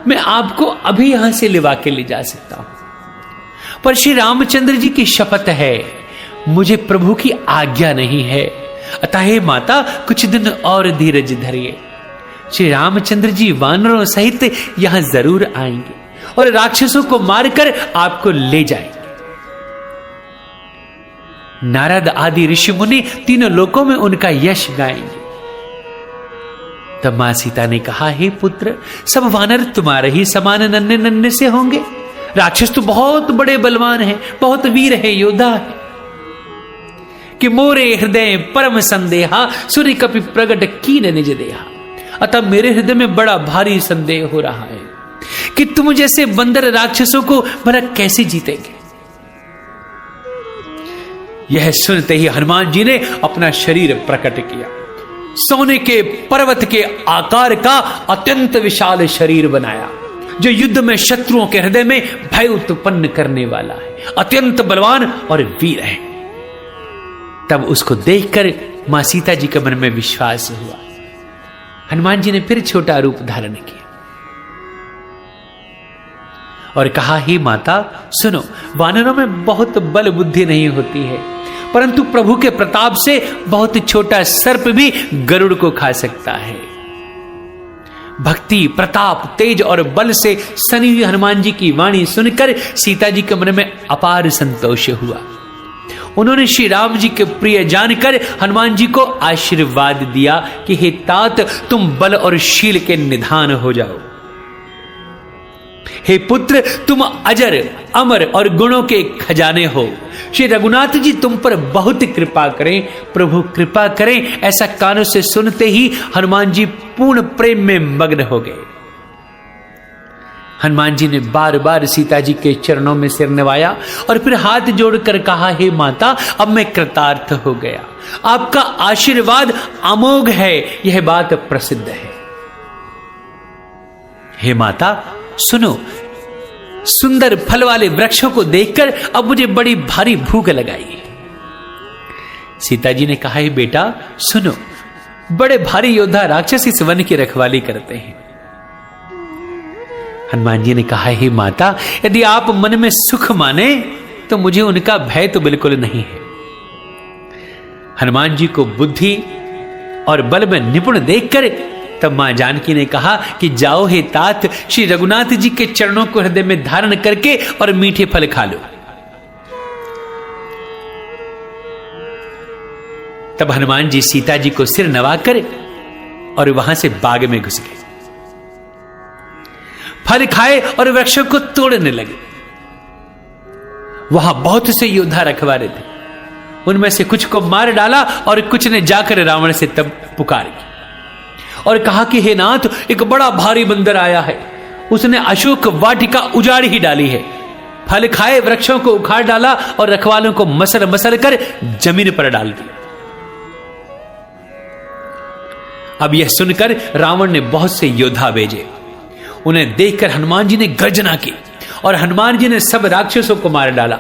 मैं आपको अभी यहां से लिवा के ले जा सकता हूं, पर श्री रामचंद्र जी की शपथ है, मुझे प्रभु की आज्ञा नहीं है। अतः हे माता, कुछ दिन और धीरज धरिए। श्री रामचंद्र जी वानरों सहित यहां जरूर आएंगे और राक्षसों को मारकर आपको ले जाएंगे। नारद आदि ऋषि मुनि तीनों लोकों में उनका यश गाएंगे। तब मां सीता ने कहा, हे पुत्र, सब वानर तुम्हारे ही समान नन्हे नन्हे से होंगे। राक्षस तो बहुत बड़े बलवान हैं, बहुत वीर है, योद्धा है। कि मोरे हृदय परम संदेहा, सूर्य कपि प्रगट कीन निज देहा। अतः मेरे हृदय में बड़ा भारी संदेह हो रहा है कि तुम जैसे बंदर राक्षसों को भला कैसे जीतेंगे। यह सुनते ही हनुमान जी ने अपना शरीर प्रकट किया। सोने के पर्वत के आकार का अत्यंत विशाल शरीर बनाया, जो युद्ध में शत्रुओं के हृदय में भय उत्पन्न करने वाला है, अत्यंत बलवान और वीर है। तब उसको देखकर मां सीता जी के मन में विश्वास हुआ। हनुमान जी ने फिर छोटा रूप धारण किया और कहा, हे माता सुनो, वानरों में बहुत बल बुद्धि नहीं होती है, परंतु प्रभु के प्रताप से बहुत छोटा सर्प भी गरुड़ को खा सकता है। भक्ति, प्रताप, तेज और बल से सनी हुई हनुमान जी की वाणी सुनकर सीता जी के मन में अपार संतोष हुआ। उन्होंने श्री राम जी के प्रिय जानकर हनुमान जी को आशीर्वाद दिया कि हे तात, तुम बल और शील के निधान हो जाओ। हे पुत्र, तुम अजर अमर और गुणों के खजाने हो। श्री रघुनाथ जी तुम पर बहुत कृपा करें, प्रभु कृपा करें। ऐसा कानों से सुनते ही हनुमान जी पूर्ण प्रेम में मग्न हो गए। हनुमान जी ने बार बार सीता जी के चरणों में सिर नवाया और फिर हाथ जोड़कर कहा, हे माता, अब मैं कृतार्थ हो गया। आपका आशीर्वाद अमोघ है, यह बात प्रसिद्ध है। हे माता सुनो, सुंदर फल वाले वृक्षों को देखकर अब मुझे बड़ी भारी भूख लगाई। सीता जी ने कहा, हे बेटा सुनो, बड़े भारी योद्धा राक्षस इस वन की रखवाली करते हैं। हनुमान जी ने कहा, हे माता, यदि आप मन में सुख माने तो मुझे उनका भय तो बिल्कुल नहीं है। हनुमान जी को बुद्धि और बल में निपुण देखकर तब मां जानकी ने कहा कि जाओ हे तात, श्री रघुनाथ जी के चरणों को हृदय में धारण करके और मीठे फल खा लो। तब हनुमान जी सीता जी को सिर नवाकर और वहां से बाग में घुस गए। फल खाए और वृक्षों को तोड़ने लगे। वहां बहुत से योद्धा रखवारे थे, उनमें से कुछ को मार डाला और कुछ ने जाकर रावण से तब पुकार की और कहा कि हे नाथ, एक बड़ा भारी बंदर आया है, उसने अशोक वाटिका उजाड़ ही डाली है। फल खाए वृक्षों को उखाड़ डाला और रखवालों को मसल मसल कर जमीन पर डाल दिया। अब यह सुनकर रावण ने बहुत से योद्धा भेजे। उन्हें देखकर हनुमान जी ने गर्जना की और हनुमान जी ने सब राक्षसों को मार डाला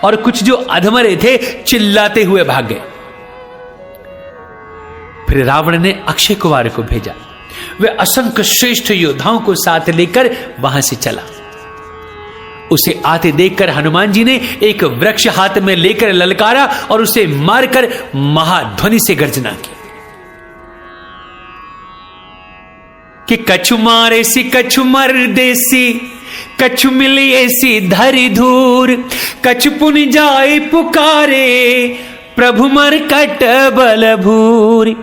और कुछ जो अधमरे थे चिल्लाते हुए भाग गए। फिर रावण ने अक्षय कुमार को भेजा। वे असंख्य श्रेष्ठ योद्धाओं को साथ लेकर वहां से चला। उसे आते देखकर हनुमान जी ने एक वृक्ष हाथ में लेकर ललकारा और उसे मारकर महाध्वनि से गर्जना की कि कछु मारे सी कछु मर देसी, कछु मिली ऐसी धरी धूर, कछु पुन जाए पुकारे, प्रभु मर कट बल भूर।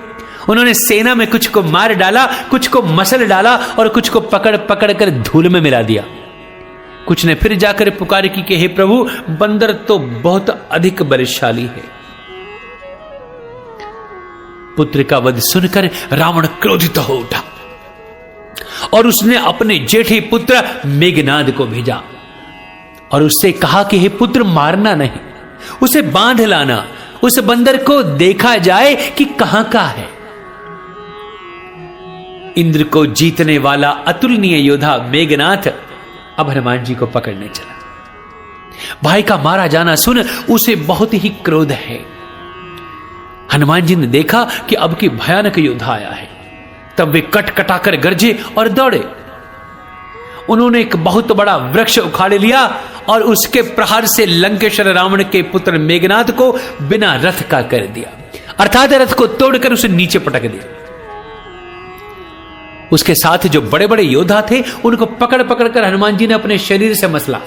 उन्होंने सेना में कुछ को मार डाला, कुछ को मसल डाला और कुछ को पकड़ पकड़ कर धूल में मिला दिया। कुछ ने फिर जाकर पुकार की कि हे प्रभु, बंदर तो बहुत अधिक बलशाली है। पुत्र का वध सुनकर रावण क्रोधित हो उठा और उसने अपने जेठे पुत्र मेघनाद को भेजा और उससे कहा कि हे पुत्र, मारना नहीं, उसे बांध लाना, उस बंदर को देखा जाए कि कहां का है। इंद्र को जीतने वाला अतुलनीय योद्धा मेघनाथ अब हनुमान जी को पकड़ने चला। भाई का मारा जाना सुन उसे बहुत ही क्रोध है। हनुमान जी ने देखा कि अब की भयानक योद्धा आया है, तब वे कटकटाकर गरजे और दौड़े। उन्होंने एक बहुत बड़ा वृक्ष उखाड़ लिया और उसके प्रहार से लंकेश्वर रावण के पुत्र मेघनाथ को बिना रथ का कर दिया, अर्थात रथ को तोड़कर उसे नीचे पटक दिया। उसके साथ जो बड़े बड़े योद्धा थे उनको पकड़ पकड़ कर हनुमान जी ने अपने शरीर से मसला।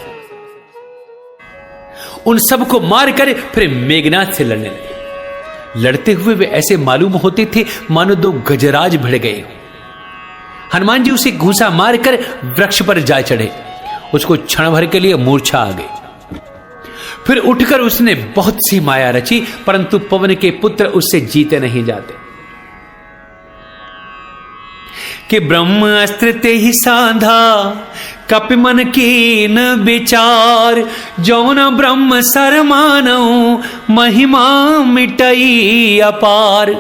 उन सबको मारकर फिर मेघनाथ से लड़ने लगे। लड़ते हुए वे ऐसे मालूम होते थे मानो दो गजराज भिड़ गए। हनुमान जी उसे घूसा मारकर वृक्ष पर जा चढ़े। उसको क्षण भर के लिए मूर्छा आ गई। फिर उठकर उसने बहुत सी माया रची, परंतु पवन के पुत्र उससे जीते नहीं जाते। कि ब्रह्म अस्त्र ते ही साधा, कपि मन कीन विचार, जौन ब्रह्म सर मानौ, महिमा मिटई अपार।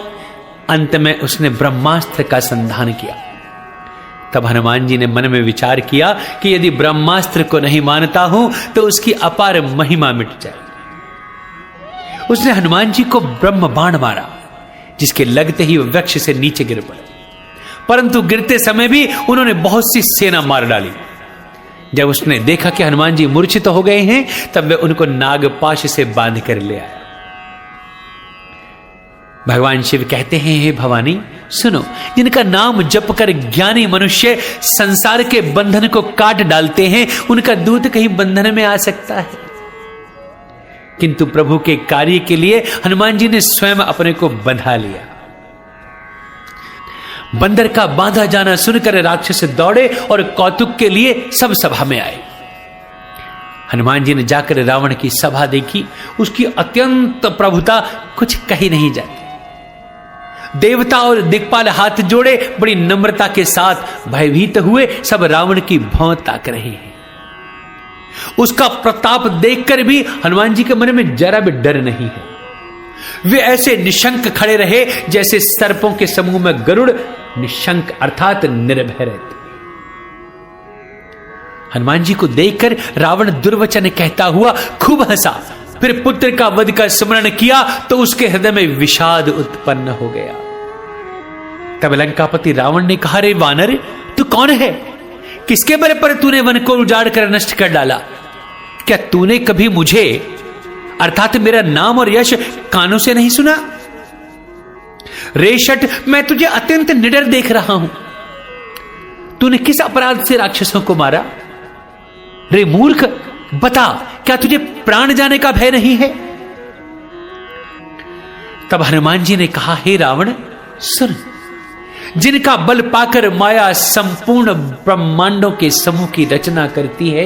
अंत में उसने ब्रह्मास्त्र का संधान किया। तब हनुमान जी ने मन में विचार किया कि यदि ब्रह्मास्त्र को नहीं मानता हूं तो उसकी अपार महिमा मिट जाए। उसने हनुमान जी को ब्रह्म बाण मारा, जिसके लगते ही वृक्ष से नीचे गिर पड़े, परंतु गिरते समय भी उन्होंने बहुत सी सेना मार डाली। जब उसने देखा कि हनुमान जी मूर्छित हो गए हैं, तब वे उनको नागपाश से बांध कर ले आया। भगवान शिव कहते हैं, हे भवानी सुनो, जिनका नाम जप कर ज्ञानी मनुष्य संसार के बंधन को काट डालते हैं, उनका दूत कहीं बंधन में आ सकता है? किंतु प्रभु के कार्य के लिए हनुमान जी ने स्वयं अपने को बंधा लिया। बंदर का बांधा जाना सुनकर राक्षस दौड़े और कौतुक के लिए सब सभा में आए। हनुमान जी ने जाकर रावण की सभा देखी, उसकी अत्यंत प्रभुता कुछ कही नहीं जाती। देवता और दिक्पाल हाथ जोड़े बड़ी नम्रता के साथ भयभीत हुए सब रावण की भौं ताक रहे हैं। उसका प्रताप देखकर भी हनुमान जी के मन में जरा भी डर नहीं है। वे ऐसे निशंक खड़े रहे जैसे सर्पों के समूह में गरुड़ निशंक अर्थात निर्भय रहते। हनुमान जी को देखकर रावण दुर्वचन कहता हुआ खूब हंसा, फिर पुत्र का वध का स्मरण किया तो उसके हृदय में विषाद उत्पन्न हो गया। तब लंकापति रावण ने कहा, रे वानर, तू कौन है? किसके बल पर तूने वन को उजाड़ कर नष्ट कर डाला? क्या तूने कभी मुझे अर्थात मेरा नाम और यश कानों से नहीं सुना? रे शठ, मैं तुझे अत्यंत निडर देख रहा हूं। तूने किस अपराध से राक्षसों को मारा? रे मूर्ख, बता, क्या तुझे प्राण जाने का भय नहीं है? तब हनुमान जी ने कहा, हे रावण, सुन, जिनका बल पाकर माया संपूर्ण ब्रह्मांडों के समूह की रचना करती है,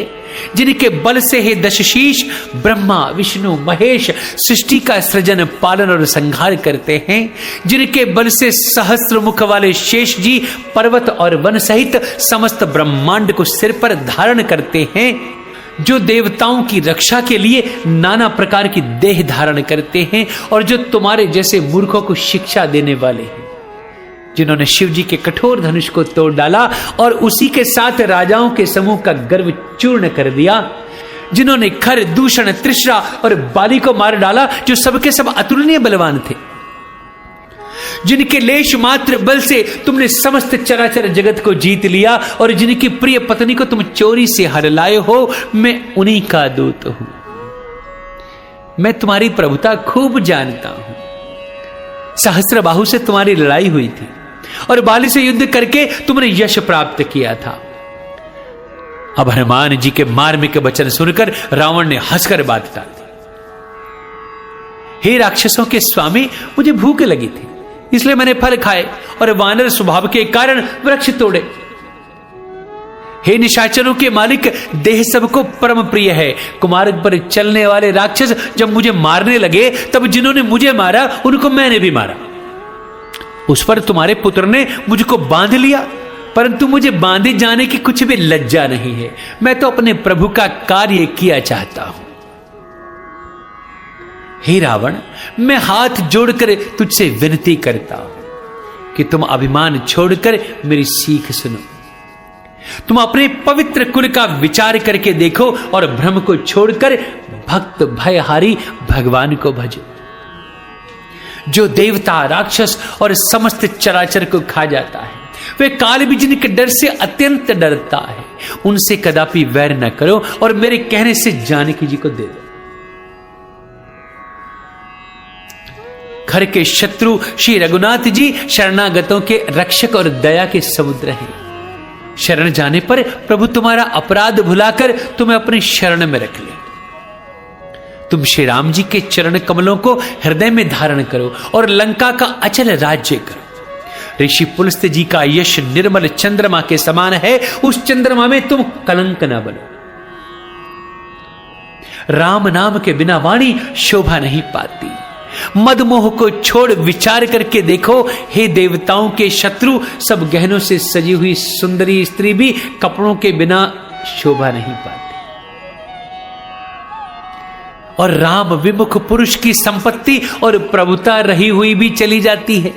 जिनके बल से हे दशशीष ब्रह्मा विष्णु महेश सृष्टि का सृजन पालन और संहार करते हैं, जिनके बल से सहस्त्र मुख वाले शेष जी पर्वत और वन सहित समस्त ब्रह्मांड को सिर पर धारण करते हैं, जो देवताओं की रक्षा के लिए नाना प्रकार की देह धारण करते हैं, और जो तुम्हारे जैसे मूर्खों को शिक्षा देने वाले हैं, जिन्होंने शिव जी के कठोर धनुष को तोड़ डाला और उसी के साथ राजाओं के समूह का गर्व चूर्ण कर दिया, जिन्होंने खर दूषण तृष्णा और बाली को मार डाला, जो सबके सब अतुलनीय बलवान थे, जिनके लेश मात्र बल से तुमने समस्त चराचर जगत को जीत लिया, और जिनकी प्रिय पत्नी को तुम चोरी से हर लाए हो, मैं उन्हीं का दूत हूं। मैं तुम्हारी प्रभुता खूब जानता हूं। सहस्त्रबाहु से तुम्हारी लड़ाई हुई थी और बाली से युद्ध करके तुमने यश प्राप्त किया था। अब हनुमान जी के मार्मिक वचन सुनकर रावण ने हंसकर बात टाल दी। हे राक्षसों के स्वामी, मुझे भूख लगी थी, इसलिए मैंने फल खाए और वानर स्वभाव के कारण वृक्ष तोड़े। हे निशाचरों के मालिक, देह सबको परम प्रिय है। कुमार्ग पर चलने वाले राक्षस जब मुझे मारने लगे, तब जिन्होंने मुझे मारा उनको मैंने भी मारा। उस पर तुम्हारे पुत्र ने मुझको बांध लिया, परंतु मुझे बांधे जाने की कुछ भी लज्जा नहीं है। मैं तो अपने प्रभु का कार्य किया चाहता हूं। हे रावण, मैं हाथ जोड़कर तुझसे विनती करता हूं कि तुम अभिमान छोड़कर मेरी सीख सुनो। तुम अपने पवित्र कुल का विचार करके देखो और भ्रम को छोड़कर भक्त भयहारी भगवान को भजो, जो देवता राक्षस और समस्त चराचर को खा जाता है। वे काल भी जिनके डर से अत्यंत डरता है, उनसे कदापि वैर न करो और मेरे कहने से जानकी जी को दे दो। घर के शत्रु श्री रघुनाथ जी शरणागतों के रक्षक और दया के समुद्र हैं। शरण जाने पर प्रभु तुम्हारा अपराध भुलाकर तुम्हें अपनी शरण में रख ले। तुम श्री राम जी के चरण कमलों को हृदय में धारण करो और लंका का अचल राज्य करो। ऋषि पुलस्त जी का यश निर्मल चंद्रमा के समान है, उस चंद्रमा में तुम कलंक न बनो। राम नाम के बिना वाणी शोभा नहीं पाती। मद मोह को छोड़ विचार करके देखो, हे देवताओं के शत्रु, सब गहनों से सजी हुई सुंदरी स्त्री भी कपड़ों के बिना शोभा नहीं पाती। और राम विमुख पुरुष की संपत्ति और प्रभुता रही हुई भी चली जाती है,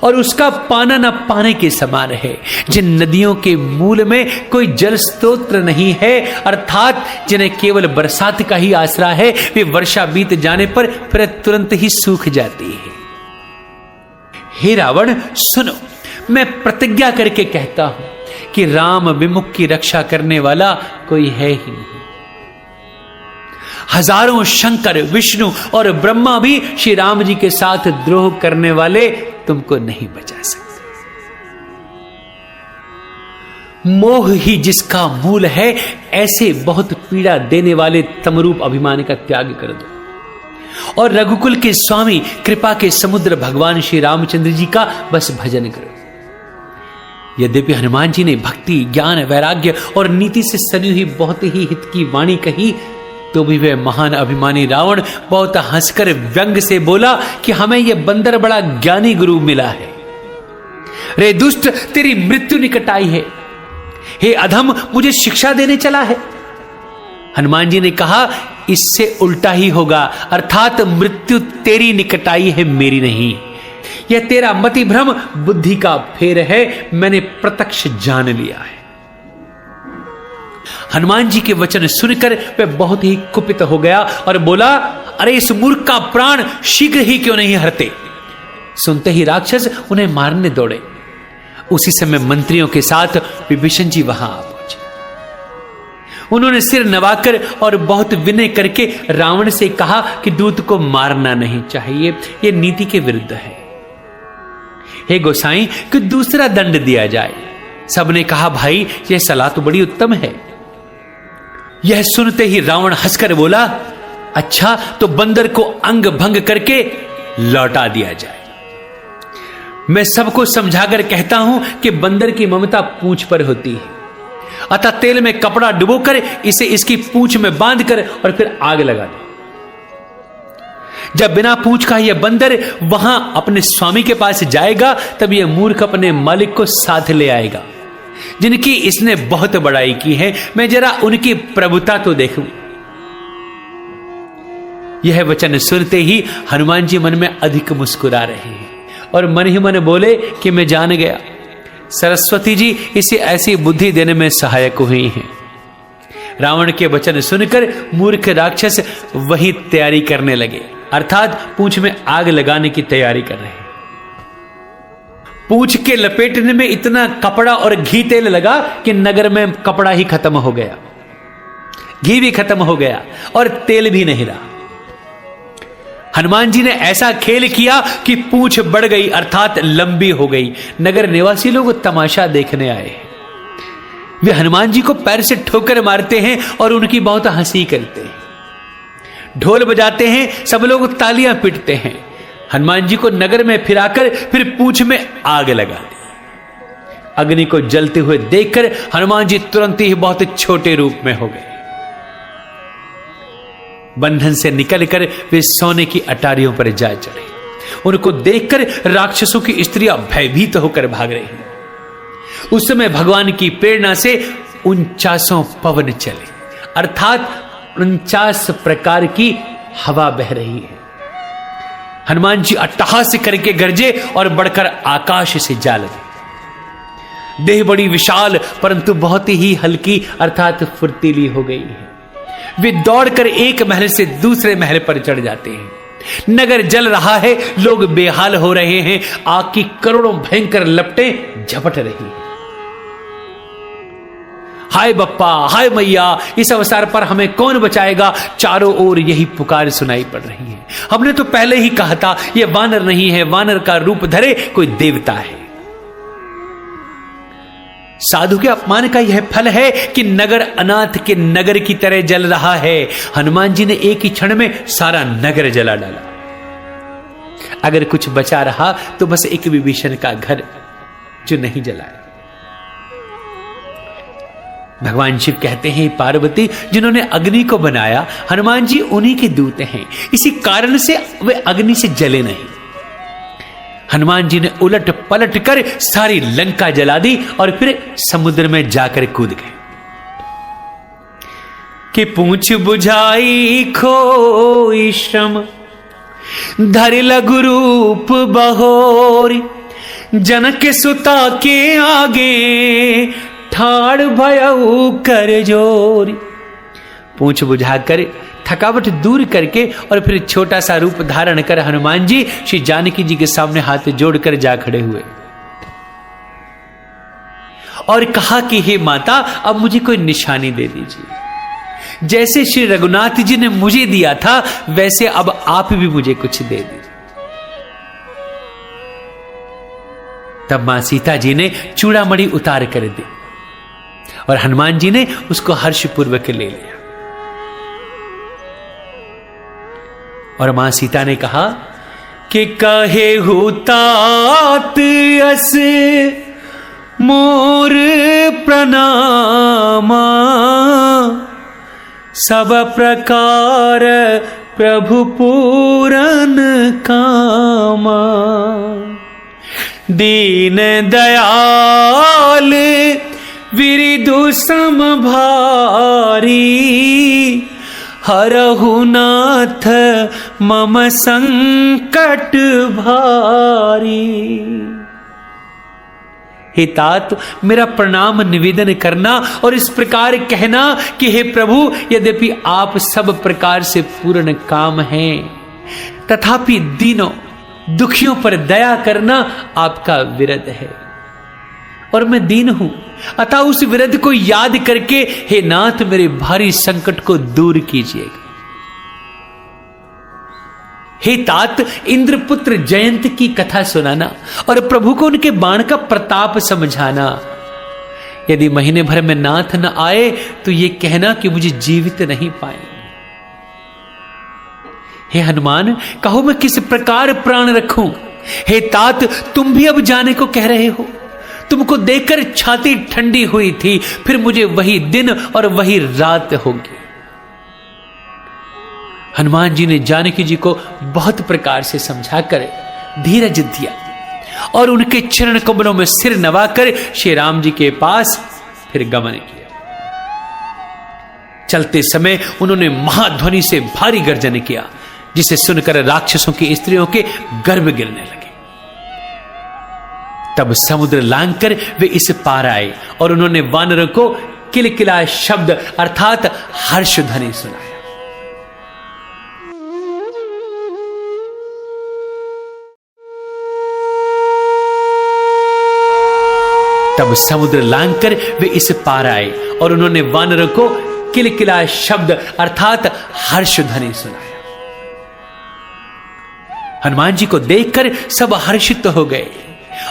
और उसका पाना न पाने के समान है। जिन नदियों के मूल में कोई जल स्तोत्र नहीं है, अर्थात जिन्हें केवल बरसात का ही आसरा है, वे वर्षा बीत जाने पर फिर तुरंत ही सूख जाती है। हे रावण, सुनो, मैं प्रतिज्ञा करके कहता हूं कि राम विमुख की रक्षा करने वाला कोई है ही नहीं। हजारों शंकर विष्णु और ब्रह्मा भी श्री राम जी के साथ द्रोह करने वाले तुमको नहीं बचा सकते। मोह ही जिसका मूल है, ऐसे बहुत पीड़ा देने वाले तमरूप अभिमान का त्याग कर दो। और रघुकुल के स्वामी कृपा के समुद्र भगवान श्री रामचंद्र जी का बस भजन करो। यद्यपि हनुमान जी ने भक्ति, ज्ञान, वैराग्य और नीति से सनी हुई बहुत ही हित की वाणी कही, तो भी वह महान अभिमानी रावण बहुत हंसकर व्यंग से बोला कि हमें यह बंदर बड़ा ज्ञानी गुरु मिला है। रे दुष्ट, तेरी मृत्यु निकट आई है। हे अधम, मुझे शिक्षा देने चला है। हनुमान जी ने कहा, इससे उल्टा ही होगा, अर्थात मृत्यु तेरी निकट आई है, मेरी नहीं। यह तेरा मति भ्रम, बुद्धि का फेर है, मैंने प्रत्यक्ष जान लिया है। हनुमान जी के वचन सुनकर वह बहुत ही कुपित हो गया और बोला, अरे इस मूर्ख का प्राण शीघ्र ही क्यों नहीं हरते। सुनते ही राक्षस उन्हें मारने दौड़े। उसी समय मंत्रियों के साथ विभीषण जी वहां आ पहुंचे। उन्होंने सिर नवाकर और बहुत विनय करके रावण से कहा कि दूत को मारना नहीं चाहिए, यह नीति के विरुद्ध है। हे गोसाई, कि दूसरा दंड दिया जाए। सबने कहा, भाई यह सलाह तो बड़ी उत्तम है। यह सुनते ही रावण हंसकर बोला, अच्छा तो बंदर को अंग भंग करके लौटा दिया जाए। मैं सबको समझाकर कहता हूं कि बंदर की ममता पूंछ पर होती है, अतः तेल में कपड़ा डुबोकर इसे इसकी पूंछ में बांधकर और फिर आग लगा दो। जब बिना पूंछ का यह बंदर वहां अपने स्वामी के पास जाएगा, तब यह मूर्ख अपने मालिक को साथ ले आएगा, जिनकी इसने बहुत बड़ाई की है। मैं जरा उनकी प्रभुता तो देखूं। यह वचन सुनते ही हनुमान जी मन में अधिक मुस्कुरा रहे हैं और मन ही मन बोले कि मैं जान गया, सरस्वती जी इसे ऐसी बुद्धि देने में सहायक हुई हैं। रावण के वचन सुनकर मूर्ख राक्षस वही तैयारी करने लगे, अर्थात पूंछ में आग लगाने की तैयारी कर रहे हैं। पूंछ के लपेटने में इतना कपड़ा और घी तेल लगा कि नगर में कपड़ा ही खत्म हो गया, घी भी खत्म हो गया और तेल भी नहीं रहा। हनुमान जी ने ऐसा खेल किया कि पूंछ बढ़ गई, अर्थात लंबी हो गई। नगर निवासी लोग तमाशा देखने आए। वे हनुमान जी को पैर से ठोकर मारते हैं और उनकी बहुत हंसी करते हैं। ढोल बजाते हैं, सब लोग तालियां पीटते हैं। हनुमान जी को नगर में फिराकर फिर पूंछ में आग लगा दी। अग्नि को जलते हुए देखकर हनुमान जी तुरंत ही बहुत छोटे रूप में हो गए। बंधन से निकलकर वे सोने की अटारियों पर जा चढ़े। उनको देखकर राक्षसों की स्त्रियां भयभीत होकर भाग रही हैं। उस समय भगवान की प्रेरणा से 49 पवन चले, अर्थात 49 प्रकार की हवा बह रही है। हनुमान जी अट्टहास करके गरजे और बढ़कर आकाश से जा लगे। देह बड़ी विशाल परंतु बहुत ही हल्की, अर्थात फुर्तीली हो गई है। वे दौड़कर एक महल से दूसरे महल पर चढ़ जाते हैं। नगर जल रहा है, लोग बेहाल हो रहे हैं। आग की करोड़ों भयंकर लपटें झपट रही हैं। हाय बप्पा, हाय मैया, इस अवसर पर हमें कौन बचाएगा। चारों ओर यही पुकार सुनाई पड़ रही है। हमने तो पहले ही कहा था, यह वानर नहीं है, वानर का रूप धरे कोई देवता है। साधु के अपमान का यह फल है कि नगर अनाथ के नगर की तरह जल रहा है। हनुमान जी ने एक ही क्षण में सारा नगर जला डाला। अगर कुछ बचा रहा तो बस एक विभीषण का घर, जो नहीं जला। भगवान शिव कहते हैं, पार्वती जिन्होंने अग्नि को बनाया, हनुमान जी उन्हीं के दूत हैं, इसी कारण से वे अग्नि से जले नहीं। हनुमान जी ने उलट पलट कर सारी लंका जला दी और फिर समुद्र में जाकर कूद गए। कि पूंछ बुझाई खोई श्रम, धरि लघु रूप बहोरी, जनक सुता के आगे ठाड़ भयऊ कर जोरी। पूंछ बुझाकर थकावट दूर करके और फिर छोटा सा रूप धारण कर हनुमान जी श्री जानकी जी के सामने हाथ जोड़कर जा खड़े हुए और कहा कि हे माता, अब मुझे कोई निशानी दे दीजिए। जैसे श्री रघुनाथ जी ने मुझे दिया था, वैसे अब आप भी मुझे कुछ दे दीजिए। तब मां सीता जी ने चूड़ामणि उतार कर दी और हनुमान जी ने उसको हर्षपूर्वक ले लिया। और मां सीता ने कहा कि कहे हुतात अस मोर प्रणामा, सब प्रकार प्रभु पूरन कामा। दीन दयाल विरिदु समभारी, हरहु नाथ मम संकट भारी। हे तात, मेरा प्रणाम निवेदन करना और इस प्रकार कहना कि हे प्रभु, यद्यपि आप सब प्रकार से पूर्ण काम हैं, तथापि दीनों दुखियों पर दया करना आपका विरद है और मैं दीन हूं। अतः उस विरद को याद करके हे नाथ मेरे भारी संकट को दूर कीजिएगा। हे तात, इंद्रपुत्र जयंत की कथा सुनाना और प्रभु को उनके बाण का प्रताप समझाना। यदि महीने भर में नाथ न आए तो ये कहना कि मुझे जीवित नहीं पाए। हे हनुमान, कहो मैं किस प्रकार प्राण रखूं। हे तात, तुम भी अब जाने को कह रहे हो। तुमको देखकर छाती ठंडी हुई थी, फिर मुझे वही दिन और वही रात होगी। हनुमान जी ने जानकी जी को बहुत प्रकार से समझाकर धीरज दिया और उनके चरण कमलों में सिर नवाकर श्री राम जी के पास फिर गमन किया। चलते समय उन्होंने महाध्वनि से भारी गर्जन किया, जिसे सुनकर राक्षसों की स्त्रियों के गर्भ गिरने लगे। तब समुद्र लांघकर वे इस पार आए और उन्होंने वानरों को किलकिला शब्द अर्थात हर्ष ध्वनि सुनाया। तब समुद्र लांघकर वे इस पार आए और उन्होंने वानरों को किलकिला शब्द अर्थात हर्ष ध्वनि सुनाया। हनुमान जी को देखकर सब हर्षित हो गए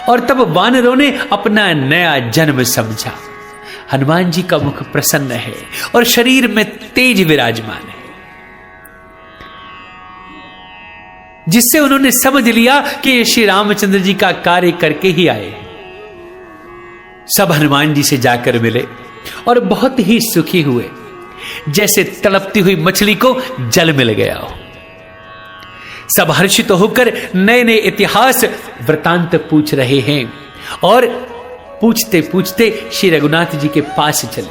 और तब वानरों ने अपना नया जन्म समझा। हनुमान जी का मुख प्रसन्न है और शरीर में तेज विराजमान है, जिससे उन्होंने समझ लिया कि ये श्री रामचंद्र जी का कार्य करके ही आए। सब हनुमान जी से जाकर मिले और बहुत ही सुखी हुए, जैसे तड़पती हुई मछली को जल मिल गया हो। सब हर्षित होकर नए नए इतिहास वृतांत पूछ रहे हैं और पूछते पूछते श्री रघुनाथ जी के पास चले।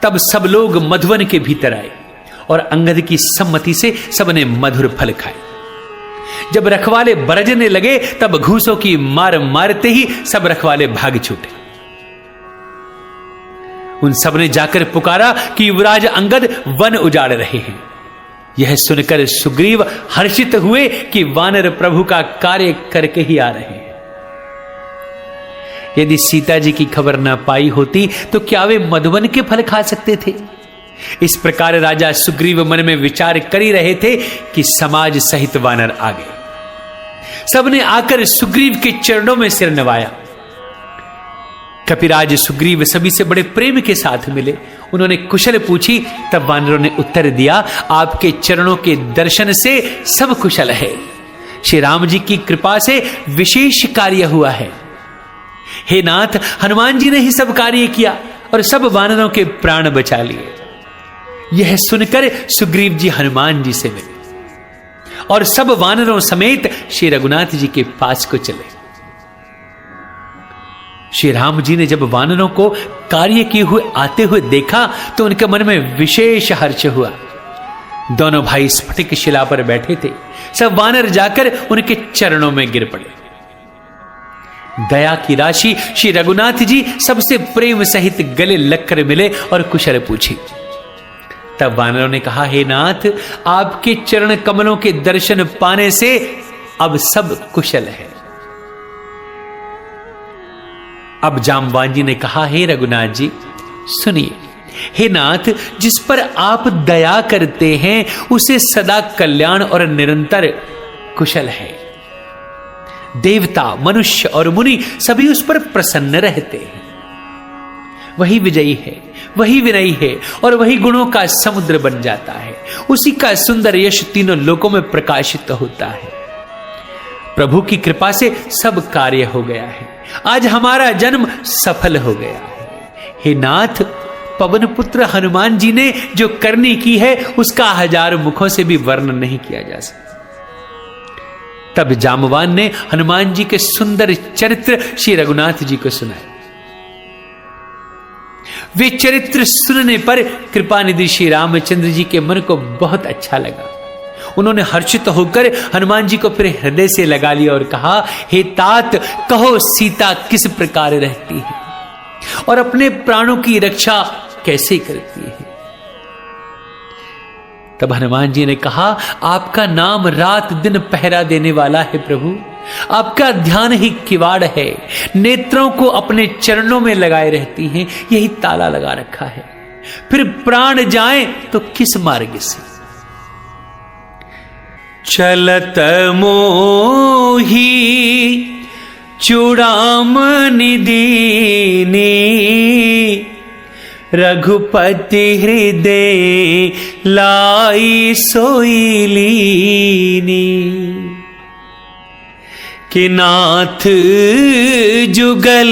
तब सब लोग मधुवन के भीतर आए और अंगद की सम्मति से सबने मधुर फल खाए। जब रखवाले बरजने लगे तब घूसों की मार मारते ही सब रखवाले भाग छूटे। उन सब ने जाकर पुकारा कि युवराज अंगद वन उजाड़ रहे हैं। यह सुनकर सुग्रीव हर्षित हुए कि वानर प्रभु का कार्य करके ही आ रहे हैं। यदि सीता जी की खबर ना पाई होती तो क्या वे मधुवन के फल खा सकते थे? इस प्रकार राजा सुग्रीव मन में विचार कर ही रहे थे कि समाज सहित वानर आ गए। सबने आकर सुग्रीव के चरणों में सिर नवाया। कपिराज सुग्रीव सभी से बड़े प्रेम के साथ मिले। उन्होंने कुशल पूछी, तब वानरों ने उत्तर दिया, आपके चरणों के दर्शन से सब कुशल है। श्री राम जी की कृपा से विशेष कार्य हुआ है। हे नाथ, हनुमान जी ने ही सब कार्य किया और सब वानरों के प्राण बचा लिए। यह सुनकर सुग्रीव जी हनुमान जी से मिले और सब वानरों समेत श्री रघुनाथ जी के पास को चले। श्री राम जी ने जब वानरों को कार्य किए हुए आते हुए देखा तो उनके मन में विशेष हर्ष हुआ। दोनों भाई स्फटिक शिला पर बैठे थे। सब वानर जाकर उनके चरणों में गिर पड़े। दया की राशि श्री रघुनाथ जी सबसे प्रेम सहित गले लगकर मिले और कुशल पूछी। तब वानरों ने कहा, हे नाथ, आपके चरण कमलों के दर्शन पाने से अब सब कुशल है। अब जामवान ने कहा, हे रघुनाथ जी सुनिए। हे नाथ, जिस पर आप दया करते हैं उसे सदा कल्याण और निरंतर कुशल है। देवता, मनुष्य और मुनि सभी उस पर प्रसन्न रहते हैं। वही विजयी है, वही विनयी है और वही गुणों का समुद्र बन जाता है। उसी का सुंदर यश तीनों लोकों में प्रकाशित होता है। प्रभु की कृपा से सब कार्य हो गया है। आज हमारा जन्म सफल हो गया है। हे नाथ, पवन पुत्र हनुमान जी ने जो करनी की है उसका 1000 मुखों से भी वर्णन नहीं किया जा सकता। तब जामवान ने हनुमान जी के सुंदर चरित्र श्री रघुनाथ जी को सुनाए। वे चरित्र सुनने पर कृपानिधि श्री रामचंद्र जी के मन को बहुत अच्छा लगा। उन्होंने हर्षित होकर हनुमान जी को फिर हृदय से लगा लिया और कहा, हे तात, कहो सीता किस प्रकार रहती है और अपने प्राणों की रक्षा कैसे करती है। तब हनुमान जी ने कहा, आपका नाम रात दिन पहरा देने वाला है प्रभु। आपका ध्यान ही किवाड़ है। नेत्रों को अपने चरणों में लगाए रहती हैं, यही ताला लगा रखा है। फिर प्राण जाए तो किस मार्ग से। चलत मोही चूड़ामणि दीनी, रघुपति हृदय लाई सोई लीनी। कि नाथ जुगल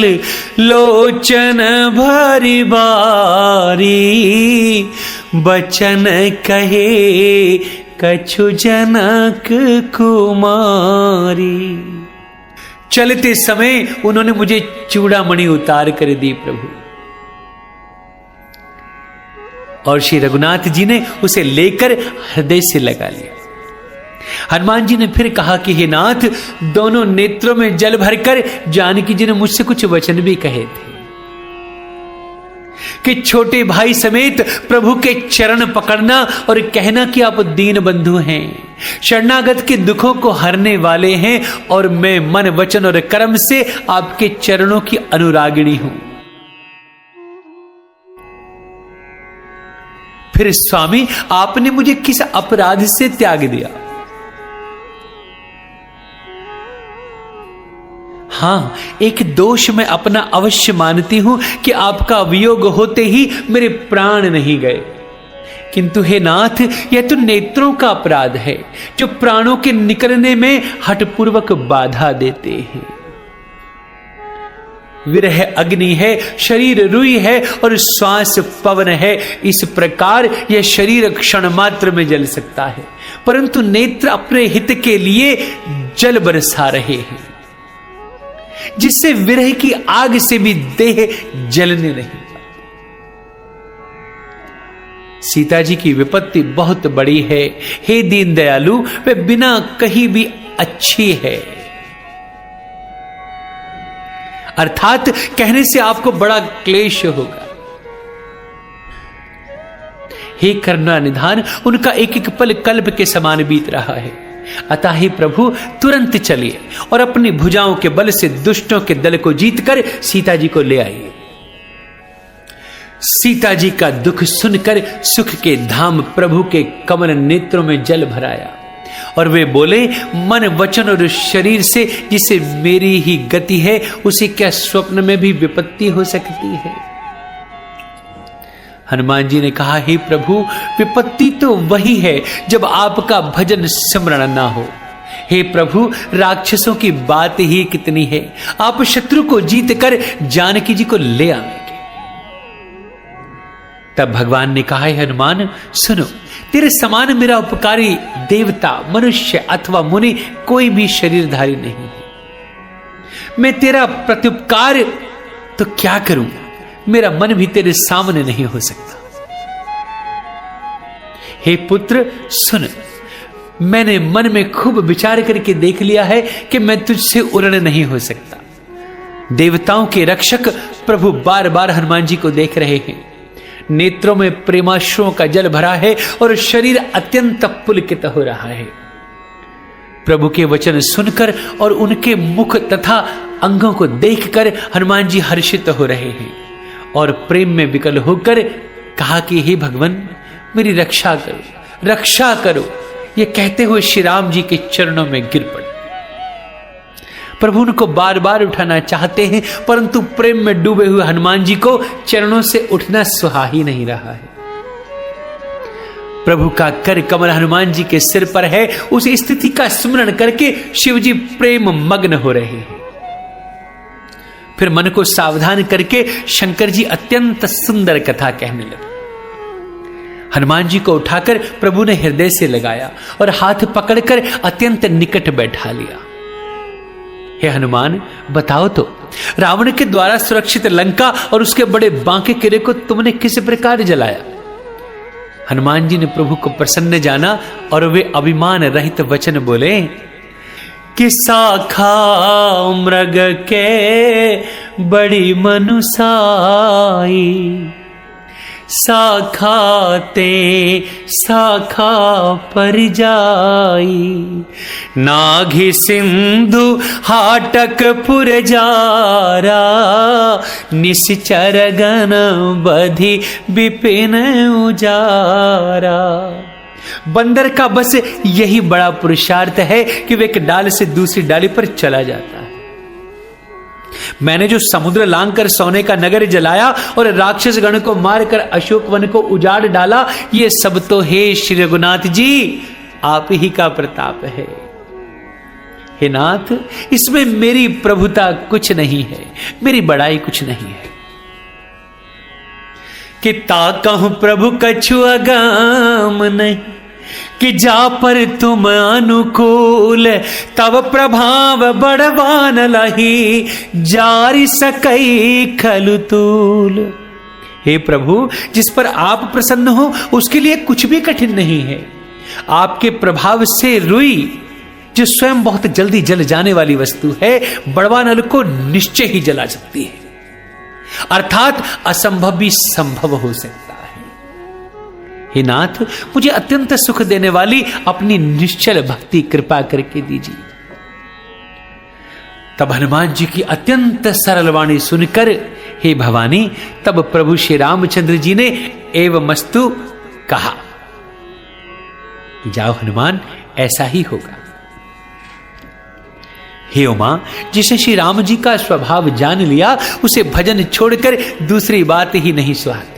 लोचन भरी बारी, बचन कहे कछु जनक कुमारी। चलते समय उन्होंने मुझे चूड़ामणि उतार कर दी प्रभु, और श्री रघुनाथ जी ने उसे लेकर हृदय से लगा लिया। हनुमान जी ने फिर कहा कि हे नाथ, दोनों नेत्रों में जल भरकर जानकी जी ने मुझसे कुछ वचन भी कहे थे कि छोटे भाई समेत प्रभु के चरण पकड़ना और कहना कि आप दीन बंधु हैं, शरणागत के दुखों को हरने वाले हैं, और मैं मन वचन और कर्म से आपके चरणों की अनुरागिणी हूं। फिर स्वामी, आपने मुझे किस अपराध से त्याग दिया? हां, एक दोष मैं अपना अवश्य मानती हूं कि आपका वियोग होते ही मेरे प्राण नहीं गए, किंतु हे नाथ, यह तो नेत्रों का अपराध है जो प्राणों के निकलने में हठपूर्वक बाधा देते हैं। विरह अग्नि है, शरीर रुई है और श्वास पवन है। इस प्रकार यह शरीर क्षण मात्र में जल सकता है, परंतु नेत्र अपने हित के लिए जल बरसा रहे हैं, जिससे विरह की आग से भी देह जलने नहीं। सीता जी की विपत्ति बहुत बड़ी है। हे दीन दयालु, वे बिना कहीं भी अच्छी है, अर्थात कहने से आपको बड़ा क्लेश होगा। हे करुणा निधान, उनका एक एक पल कल्प के समान बीत रहा है। अतः ही प्रभु तुरंत चलिए और अपनी भुजाओं के बल से दुष्टों के दल को जीतकर सीता जी को ले आइए। सीता जी का दुख सुनकर सुख के धाम प्रभु के कमल नेत्रों में जल भराया और वे बोले, मन वचन और शरीर से जिसे मेरी ही गति है, उसे क्या स्वप्न में भी विपत्ति हो सकती है? हनुमान जी ने कहा, हे प्रभु, विपत्ति तो वही है जब आपका भजन स्मरण ना हो। हे प्रभु, राक्षसों की बात ही कितनी है, आप शत्रु को जीत कर जानकी जी को ले आएंगे। तब भगवान ने कहा, हनुमान सुनो, तेरे समान मेरा उपकारी देवता, मनुष्य अथवा मुनि कोई भी शरीरधारी नहीं है। मैं तेरा प्रत्युपकार तो क्या करूं, मेरा मन भी तेरे सामने नहीं हो सकता। हे पुत्र सुन, मैंने मन में खूब विचार करके देख लिया है कि मैं तुझसे उड़ने नहीं हो सकता। देवताओं के रक्षक प्रभु बार बार हनुमान जी को देख रहे हैं। नेत्रों में प्रेमाश्रुओं का जल भरा है और शरीर अत्यंत पुलकित हो रहा है। प्रभु के वचन सुनकर और उनके मुख तथा अंगों को देखकर हनुमान जी हर्षित हो रहे हैं और प्रेम में विकल होकर कहा कि हे भगवान, मेरी रक्षा करो, रक्षा करो। ये कहते हुए श्री राम जी के चरणों में गिर पड़े, प्रभु उनको बार बार उठाना चाहते हैं, परंतु प्रेम में डूबे हुए हनुमान जी को चरणों से उठना सुहा ही नहीं रहा है। प्रभु का कर कमल हनुमान जी के सिर पर है। उस स्थिति का स्मरण करके शिव जी प्रेम मग्न हो रहे हैं। फिर मन को सावधान करके शंकर जी अत्यंत सुंदर कथा कहने लगे। हनुमान जी को उठाकर प्रभु ने हृदय से लगाया और हाथ पकड़कर अत्यंत निकट बैठा लिया। हे हनुमान, बताओ तो, रावण के द्वारा सुरक्षित लंका और उसके बड़े बांके किले को तुमने किस प्रकार जलाया? हनुमान जी ने प्रभु को प्रसन्न जाना और वे अभिमान रहित वचन बोले कि शाखा मृग के बड़ी मनुसाई, शाखा ते शाखा पर जाई, नाघि सिंधु हाटक पुरजारा, निश्चर गण बधि विपिन उजारा। बंदर का बस यही बड़ा पुरुषार्थ है कि वे एक डाल से दूसरी डाली पर चला जाता है। मैंने जो समुद्र लांग कर सोने का नगर जलाया और राक्षस गण को मारकर अशोक वन को उजाड़ डाला, ये सब तो हे श्री रघुनाथ जी आप ही का प्रताप है। हे नाथ, इसमें मेरी प्रभुता कुछ नहीं है, मेरी बड़ाई कुछ नहीं है। कि ताकहु प्रभु कछु अगम नहीं, कि जा पर तुम अनुकूल, तब प्रभाव बड़वान लही, जारी सकई खलु तूल। हे प्रभु, जिस पर आप प्रसन्न हो उसके लिए कुछ भी कठिन नहीं है। आपके प्रभाव से रुई, जो स्वयं बहुत जल्दी जल जाने वाली वस्तु है, बड़वानल को निश्चय ही जला सकती है। अर्थात असंभव भी संभव हो सकता है। हे नाथ, मुझे अत्यंत सुख देने वाली अपनी निश्चल भक्ति कृपा करके दीजिए। तब हनुमान जी की अत्यंत सरल वाणी सुनकर हे भवानी, तब प्रभु श्री रामचंद्र जी ने एवमस्तु कहा, जाओ हनुमान, ऐसा ही होगा। हे उमा, जिसे श्री राम जी का स्वभाव जान लिया, उसे भजन छोड़कर दूसरी बात ही नहीं सुहाती।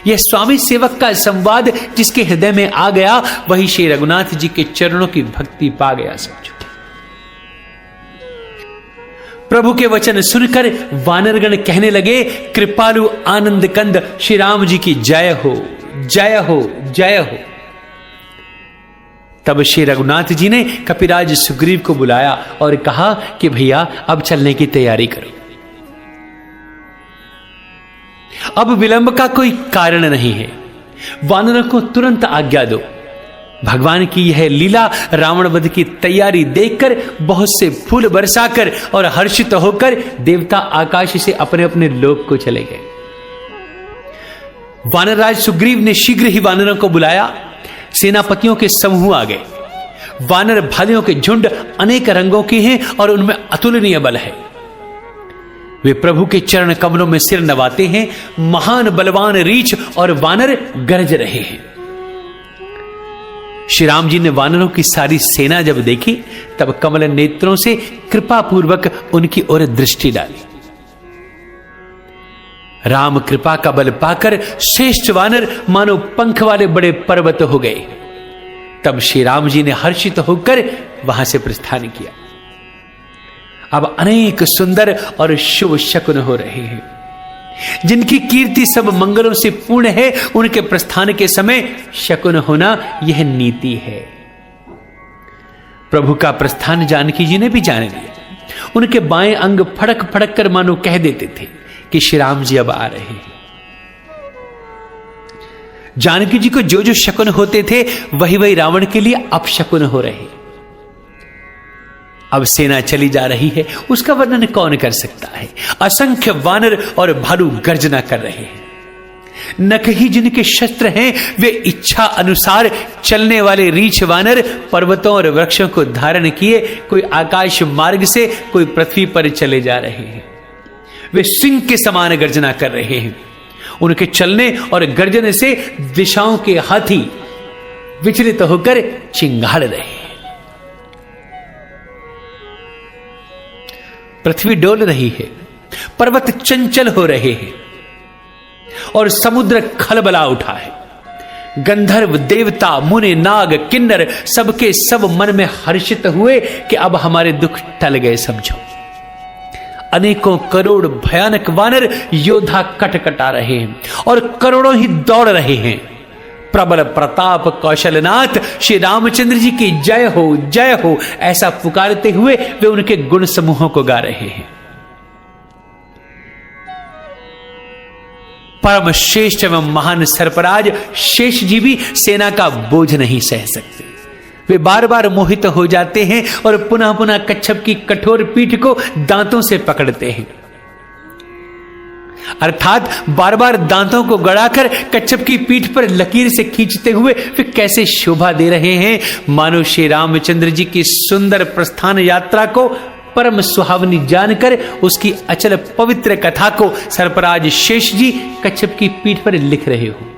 यह स्वामी सेवक का संवाद जिसके हृदय में आ गया, वही श्री रघुनाथ जी के चरणों की भक्ति पा गया समझो। प्रभु के वचन सुनकर वानरगण कहने लगे, कृपालु आनंद कंद श्री राम जी की जय हो, जय हो, जय हो। तब श्री रघुनाथ जी ने कपिराज सुग्रीव को बुलाया और कहा कि भैया अब चलने की तैयारी करो। अब विलंब का कोई कारण नहीं है, वानरों को तुरंत आज्ञा दो। भगवान की यह लीला रावण वध की तैयारी देखकर बहुत से फूल बरसाकर और हर्षित होकर देवता आकाश से अपने अपने लोक को चले गए। वानरराज सुग्रीव ने शीघ्र ही वानरों को बुलाया। सेनापतियों के समूह आ गए। वानर भालियों के झुंड अनेक रंगों के हैं और उनमें अतुलनीय बल है। वे प्रभु के चरण कमलों में सिर नवाते हैं। महान बलवान रीछ और वानर गरज रहे हैं। श्री राम जी ने वानरों की सारी सेना जब देखी, तब कमल नेत्रों से कृपा पूर्वक उनकी ओर दृष्टि डाली। राम कृपा का बल पाकर श्रेष्ठ वानर मानो पंख वाले बड़े पर्वत हो गए। तब श्री राम जी ने हर्षित होकर वहां से प्रस्थान किया। अब अनेक सुंदर और शुभ शकुन हो रहे हैं। जिनकी कीर्ति सब मंगलों से पूर्ण है, उनके प्रस्थान के समय शकुन होना यह नीति है। प्रभु का प्रस्थान जानकी जी ने भी जान लिया। उनके बाएं अंग फड़क फड़क कर मानो कह देते थे कि श्री राम जी अब आ रहे हैं। जानकी जी को जो जो शकुन होते थे, वही वही रावण के लिए अपशकुन हो रहे। अब सेना चली जा रही है, उसका वर्णन कौन कर सकता है। असंख्य वानर और भालू गर्जना कर रहे हैं। नख ही जिनके शस्त्र हैं, वे इच्छा अनुसार चलने वाले रीछ वानर पर्वतों और वृक्षों को धारण किए कोई आकाश मार्ग से, कोई पृथ्वी पर चले जा रहे हैं। वे सिंह के समान गर्जना कर रहे हैं। उनके चलने और गर्जन से दिशाओं के हाथी विचलित होकर चिंगाड़ रहे हैं। पृथ्वी डोल रही है, पर्वत चंचल हो रहे हैं और समुद्र खलबला उठा है। गंधर्व, देवता, मुनि, नाग, किन्नर सबके सब मन में हर्षित हुए कि अब हमारे दुख टल गए समझो। अनेकों करोड़ भयानक वानर योद्धा कटकटा रहे हैं और करोड़ों ही दौड़ रहे हैं। प्रबल प्रताप कौशलनाथ श्री रामचंद्र जी की जय हो ऐसा पुकारते हुए वे उनके गुण समूहों को गा रहे हैं। परम श्रेष्ठ एवं महान सर्पराज शेष जी भी सेना का बोझ नहीं सह सकते। वे बार बार मोहित हो जाते हैं और पुनः पुनः कच्छप की कठोर पीठ को दांतों से पकड़ते हैं, अर्थात बार बार दांतों को गड़ाकर कच्छप की पीठ पर लकीर से खींचते हुए वे कैसे शोभा दे रहे हैं, मानो श्री रामचंद्र जी की सुंदर प्रस्थान यात्रा को परम सुहावनी जानकर उसकी अचल पवित्र कथा को सर्पराज शेष जी कच्छप की पीठ पर लिख रहे हो।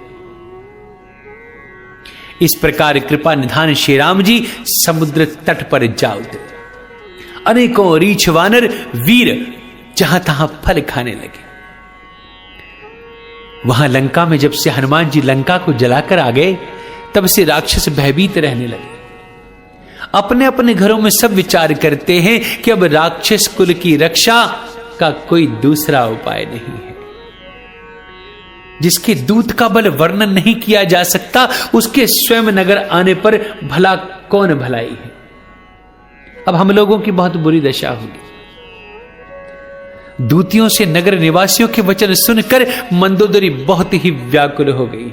इस प्रकार कृपा निधान श्री राम जी समुद्र तट पर जा उतरे। अनेकों रीछ वानर वीर जहां तहां फल खाने लगे। वहां लंका में जब से हनुमान जी लंका को जलाकर आ गए, तब से राक्षस भयभीत रहने लगे। अपने अपने घरों में सब विचार करते हैं कि अब राक्षस कुल की रक्षा का कोई दूसरा उपाय नहीं है। जिसके दूत का बल वर्णन नहीं किया जा सकता, उसके स्वयं नगर आने पर भला कौन भलाई है। अब हम लोगों की बहुत बुरी दशा होगी। दूतियों से नगर निवासियों के वचन सुनकर मंदोदरी बहुत ही व्याकुल हो गई।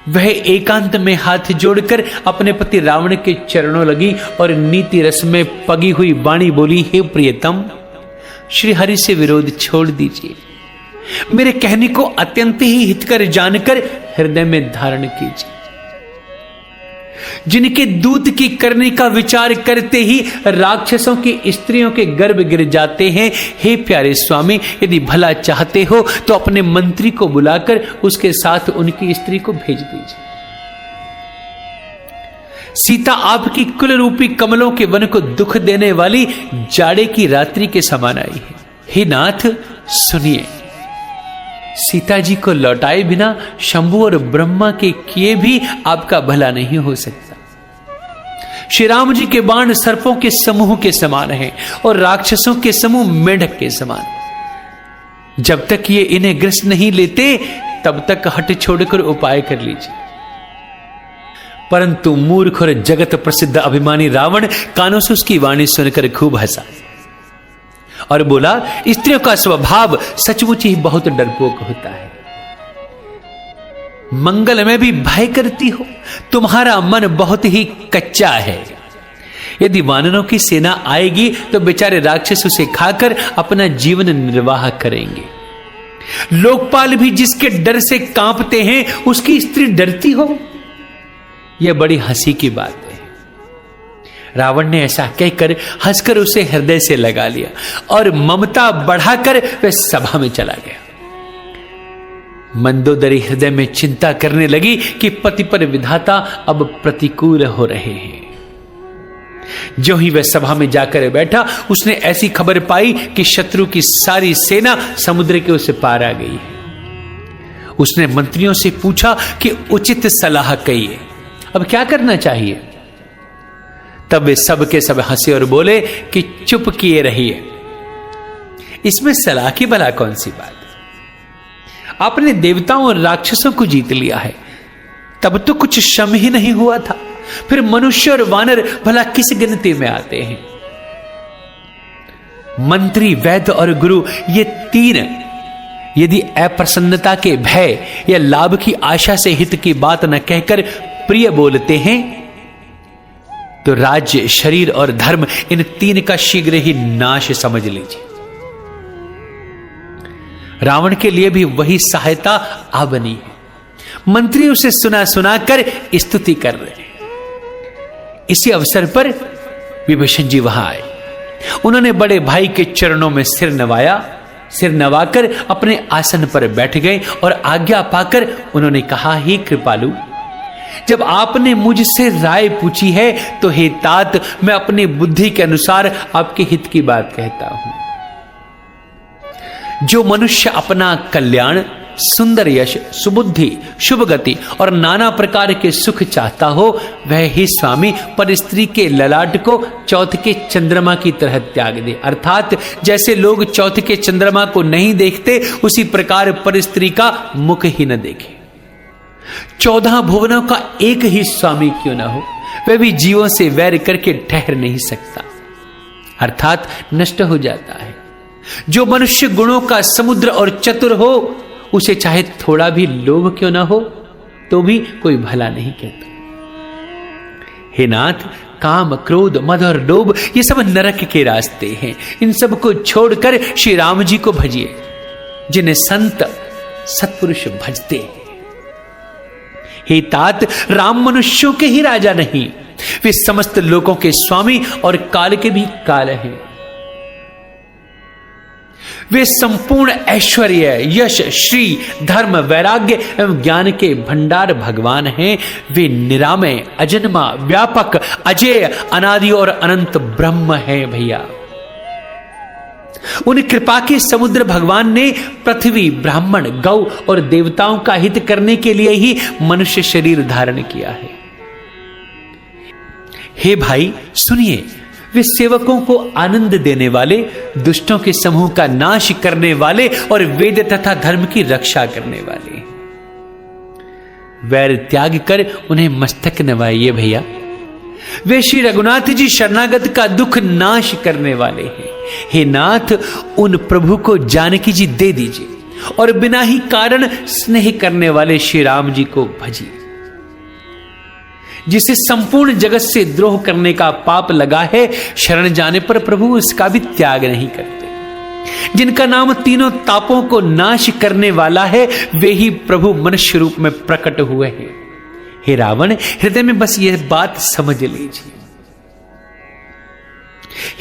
वह एकांत में हाथ जोड़कर अपने पति रावण के चरणों लगी और नीति रस में पगी हुई वाणी बोली, हे प्रियतम, श्री हरि से विरोध छोड़ दीजिए। मेरे कहने को अत्यंत ही हितकर जानकर हृदय में धारण कीजिए। जिनके दूत की करने का विचार करते ही राक्षसों की स्त्रियों के गर्भ गिर जाते हैं, हे प्यारे स्वामी, यदि भला चाहते हो तो अपने मंत्री को बुलाकर उसके साथ उनकी स्त्री को भेज दीजिए। सीता आपकी कुल रूपी कमलों के वन को दुख देने वाली जाड़े की रात्रि के समान आई है। हे नाथ सुनिए, सीता जी को लौटाए बिना शंभु और ब्रह्मा के किए भी आपका भला नहीं हो सकता। श्री राम जी के बाण सर्पों के समूह के समान हैं और राक्षसों के समूह मेंढक के समान। जब तक ये इन्हें ग्रस्त नहीं लेते तब तक हट छोड़कर उपाय कर लीजिए। परंतु मूर्ख और जगत प्रसिद्ध अभिमानी रावण कानों से उसकी वाणी सुनकर खूब हंसा और बोला, स्त्रियों का स्वभाव सचमुच ही बहुत डरपोक होता है। मंगल में भी भय करती हो, तुम्हारा मन बहुत ही कच्चा है। यदि वानरों की सेना आएगी तो बेचारे राक्षस उसे खाकर अपना जीवन निर्वाह करेंगे। लोकपाल भी जिसके डर से कांपते हैं, उसकी स्त्री डरती हो, यह बड़ी हंसी की बात है। रावण ने ऐसा कहकर हंसकर उसे हृदय से लगा लिया और ममता बढ़ाकर वह सभा में चला गया। मंदोदरी हृदय में चिंता करने लगी कि पति पर विधाता अब प्रतिकूल हो रहे हैं। जो ही वह सभा में जाकर बैठा, उसने ऐसी खबर पाई कि शत्रु की सारी सेना समुद्र के उस पार आ गई है। उसने मंत्रियों से पूछा कि उचित सलाह कहिए, अब क्या करना चाहिए। तब वे सब के सब हंसे और बोले कि चुप किए रहिए, इसमें सलाह की भला कौन सी बात है। आपने देवताओं और राक्षसों को जीत लिया है, तब तो कुछ श्रम ही नहीं हुआ था, फिर मनुष्य और वानर भला किस गिनती में आते हैं। मंत्री, वैद्य और गुरु, ये तीन यदि अप्रसन्नता के भय या लाभ की आशा से हित की बात न कहकर प्रिय बोलते हैं, तो राज्य, शरीर और धर्म, इन तीन का शीघ्र ही नाश समझ लीजिए। रावण के लिए भी वही सहायता आ बनी है। मंत्री उसे सुना सुनाकर स्तुति कर रहे हैं। इसी अवसर पर विभीषण जी वहां आए। उन्होंने बड़े भाई के चरणों में सिर नवाया। सिर नवाकर अपने आसन पर बैठ गए और आज्ञा पाकर उन्होंने कहा, हे कृपालु, जब आपने मुझसे राय पूछी है तो हे तात, मैं अपनी बुद्धि के अनुसार आपके हित की बात कहता हूं। जो मनुष्य अपना कल्याण, सुंदर यश, सुबुद्धि, शुभ गति और नाना प्रकार के सुख चाहता हो, वह ही स्वामी पर स्त्री के ललाट को चौथ के चंद्रमा की तरह त्याग दे। अर्थात जैसे लोग चौथ के चंद्रमा को नहीं देखते, उसी प्रकार पर स्त्री का मुख ही न देखे। 14 भुवनों का एक ही स्वामी क्यों ना हो, वह भी जीवों से वैर करके ठहर नहीं सकता, अर्थात नष्ट हो जाता है। जो मनुष्य गुणों का समुद्र और चतुर हो, उसे चाहे थोड़ा भी लोभ क्यों ना हो तो भी कोई भला नहीं कहता। हे नाथ, काम, क्रोध, मद और लोभ ये सब नरक के रास्ते हैं। इन सब को छोड़कर श्री राम जी को भजिए, जिन्हें संत सत्पुरुष भजते हैं। हे तात, राम मनुष्यों के ही राजा नहीं, वे समस्त लोगों के स्वामी और काल के भी काल हैं। वे संपूर्ण ऐश्वर्य, यश, श्री, धर्म, वैराग्य एवं ज्ञान के भंडार भगवान हैं। वे निरामय, अजन्मा, व्यापक, अजेय, अनादि और अनंत ब्रह्म हैं भैया। उन कृपा के समुद्र भगवान ने पृथ्वी, ब्राह्मण, गौ और देवताओं का हित करने के लिए ही मनुष्य शरीर धारण किया है। हे भाई सुनिए, वे सेवकों को आनंद देने वाले, दुष्टों के समूह का नाश करने वाले और वेद तथा धर्म की रक्षा करने वाले। वैर त्याग कर उन्हें मस्तक नवाइए भैया। वे श्री रघुनाथ जी शरणागत का दुख नाश करने वाले हैं। हे नाथ, उन प्रभु को जानकी जी दे दीजिए और बिना ही कारण स्नेह करने वाले श्री राम जी को भजिए। जिसे संपूर्ण जगत से द्रोह करने का पाप लगा है, शरण जाने पर प्रभु इसका भी त्याग नहीं करते। जिनका नाम तीनों तापों को नाश करने वाला है, वे ही प्रभु मनुष्य रूप में प्रकट हुए हैं। हे रावण, हृदय में बस यह बात समझ लीजिए।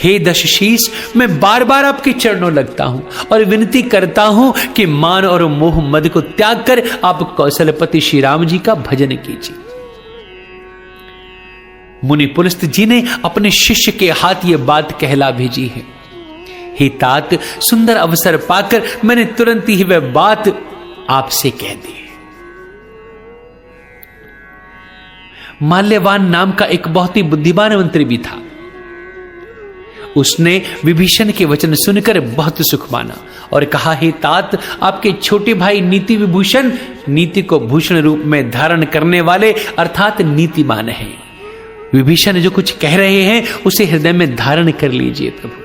हे दशशीष, मैं बार बार आपके चरणों लगता हूं और विनती करता हूं कि मान और मोह मद को त्याग कर आप कौशलपति श्री राम जी का भजन कीजिए। मुनि पुलस्त जी ने अपने शिष्य के हाथ ये बात कहला भेजी है। हे तात, सुंदर अवसर पाकर मैंने तुरंत ही वह बात आपसे कह दी। माल्यवान नाम का एक बहुत ही बुद्धिमान मंत्री भी था। उसने विभीषण के वचन सुनकर बहुत सुख माना और कहा, हे तात, आपके छोटे भाई नीति विभूषण नीति को भूषण रूप में धारण करने वाले अर्थात नीतिमान हैं। विभीषण जो कुछ कह रहे हैं उसे हृदय में धारण कर लीजिए प्रभु।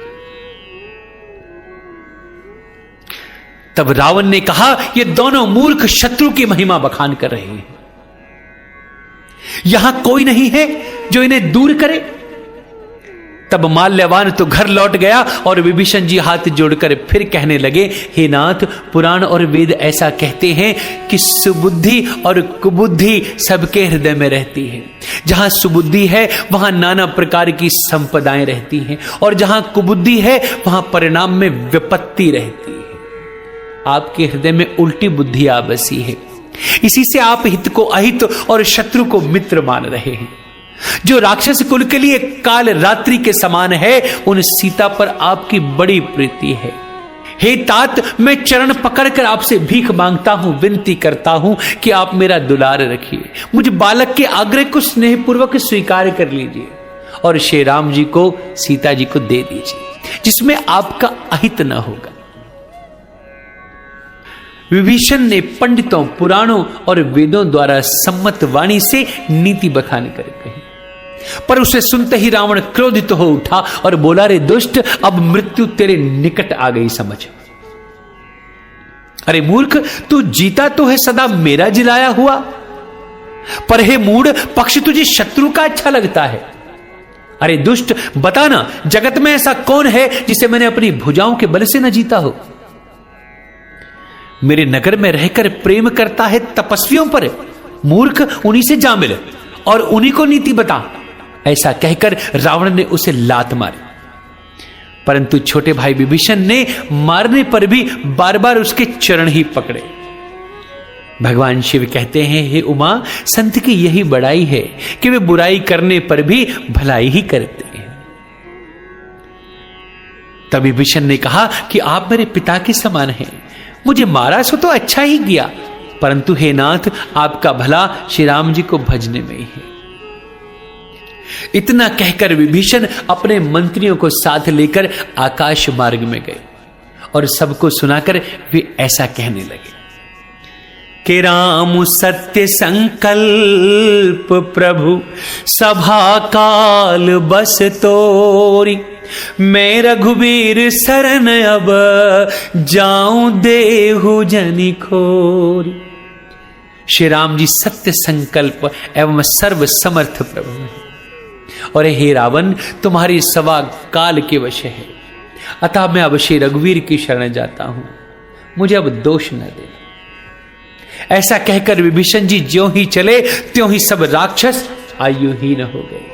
तब रावण ने कहा, ये दोनों मूर्ख शत्रु की महिमा बखान कर रहे हैं। यहां कोई नहीं है जो इन्हें दूर करे। तब माल्यवान तो घर लौट गया और विभीषण जी हाथ जोड़कर फिर कहने लगे, हे नाथ, पुराण और वेद ऐसा कहते हैं कि सुबुद्धि और कुबुद्धि सबके हृदय में रहती है। जहां सुबुद्धि है वहां नाना प्रकार की संपदाएं रहती हैं और जहां कुबुद्धि है वहां परिणाम में विपत्ति रहती है। आपके हृदय में उल्टी बुद्धि आ बसी है। इसी से आप हित को अहित और शत्रु को मित्र मान रहे हैं। जो राक्षस कुल के लिए काल रात्रि के समान है, उन सीता पर आपकी बड़ी प्रीति है। हे तात, मैं चरण पकड़कर आपसे भीख मांगता हूं, विनती करता हूं कि आप मेरा दुलार रखिए। मुझ बालक के आग्रह को स्नेहपूर्वक स्वीकार कर लीजिए और श्री राम जी को, सीता जी को दे दीजिए, जिसमें आपका अहित न होगा। विभीषण ने पंडितों, पुराणों और वेदों द्वारा सम्मत वाणी से नीति बखान कर कही, पर उसे सुनते ही रावण क्रोधित हो उठा और बोला, रे दुष्ट, अब मृत्यु तेरे निकट आ गई समझ। अरे मूर्ख, तू जीता तो है सदा मेरा जिलाया हुआ, पर हे मूढ़, पक्ष तुझे शत्रु का अच्छा लगता है। अरे दुष्ट, बता ना, जगत में ऐसा कौन है जिसे मैंने अपनी भुजाओं के बल से न जीता हो। मेरे नगर में रहकर प्रेम करता है तपस्वियों पर, मूर्ख, उन्हीं से जा मिल और उन्हीं को नीति बता। ऐसा कहकर रावण ने उसे लात मारी, परंतु छोटे भाई विभीषण ने मारने पर भी बार बार उसके चरण ही पकड़े। भगवान शिव कहते हैं, हे उमा, संत की यही बड़ाई है कि वे बुराई करने पर भी भलाई ही करते हैं। तभी विभीषण ने कहा कि आप मेरे पिता के समान हैं, मुझे मारा सो तो अच्छा ही किया, परंतु हे नाथ, आपका भला श्री राम जी को भजने में ही है। इतना कहकर विभीषण अपने मंत्रियों को साथ लेकर आकाश मार्ग में गए और सबको सुनाकर वे ऐसा कहने लगे कि राम सत्य संकल्प प्रभु सभा काल बस तोरी, मैं रघुबीर शरण अब जाऊं देहु जनि खोरी। श्री राम जी सत्य संकल्प एवं सर्व समर्थ प्रभु है, और हे रावण, तुम्हारी सवा काल के वश है, अतः मैं अब श्री रघुवीर की शरण जाता हूं, मुझे अब दोष न देना। ऐसा कहकर विभीषण जी ज्यों ही चले त्यों ही सब राक्षस आयुहीन हो गए,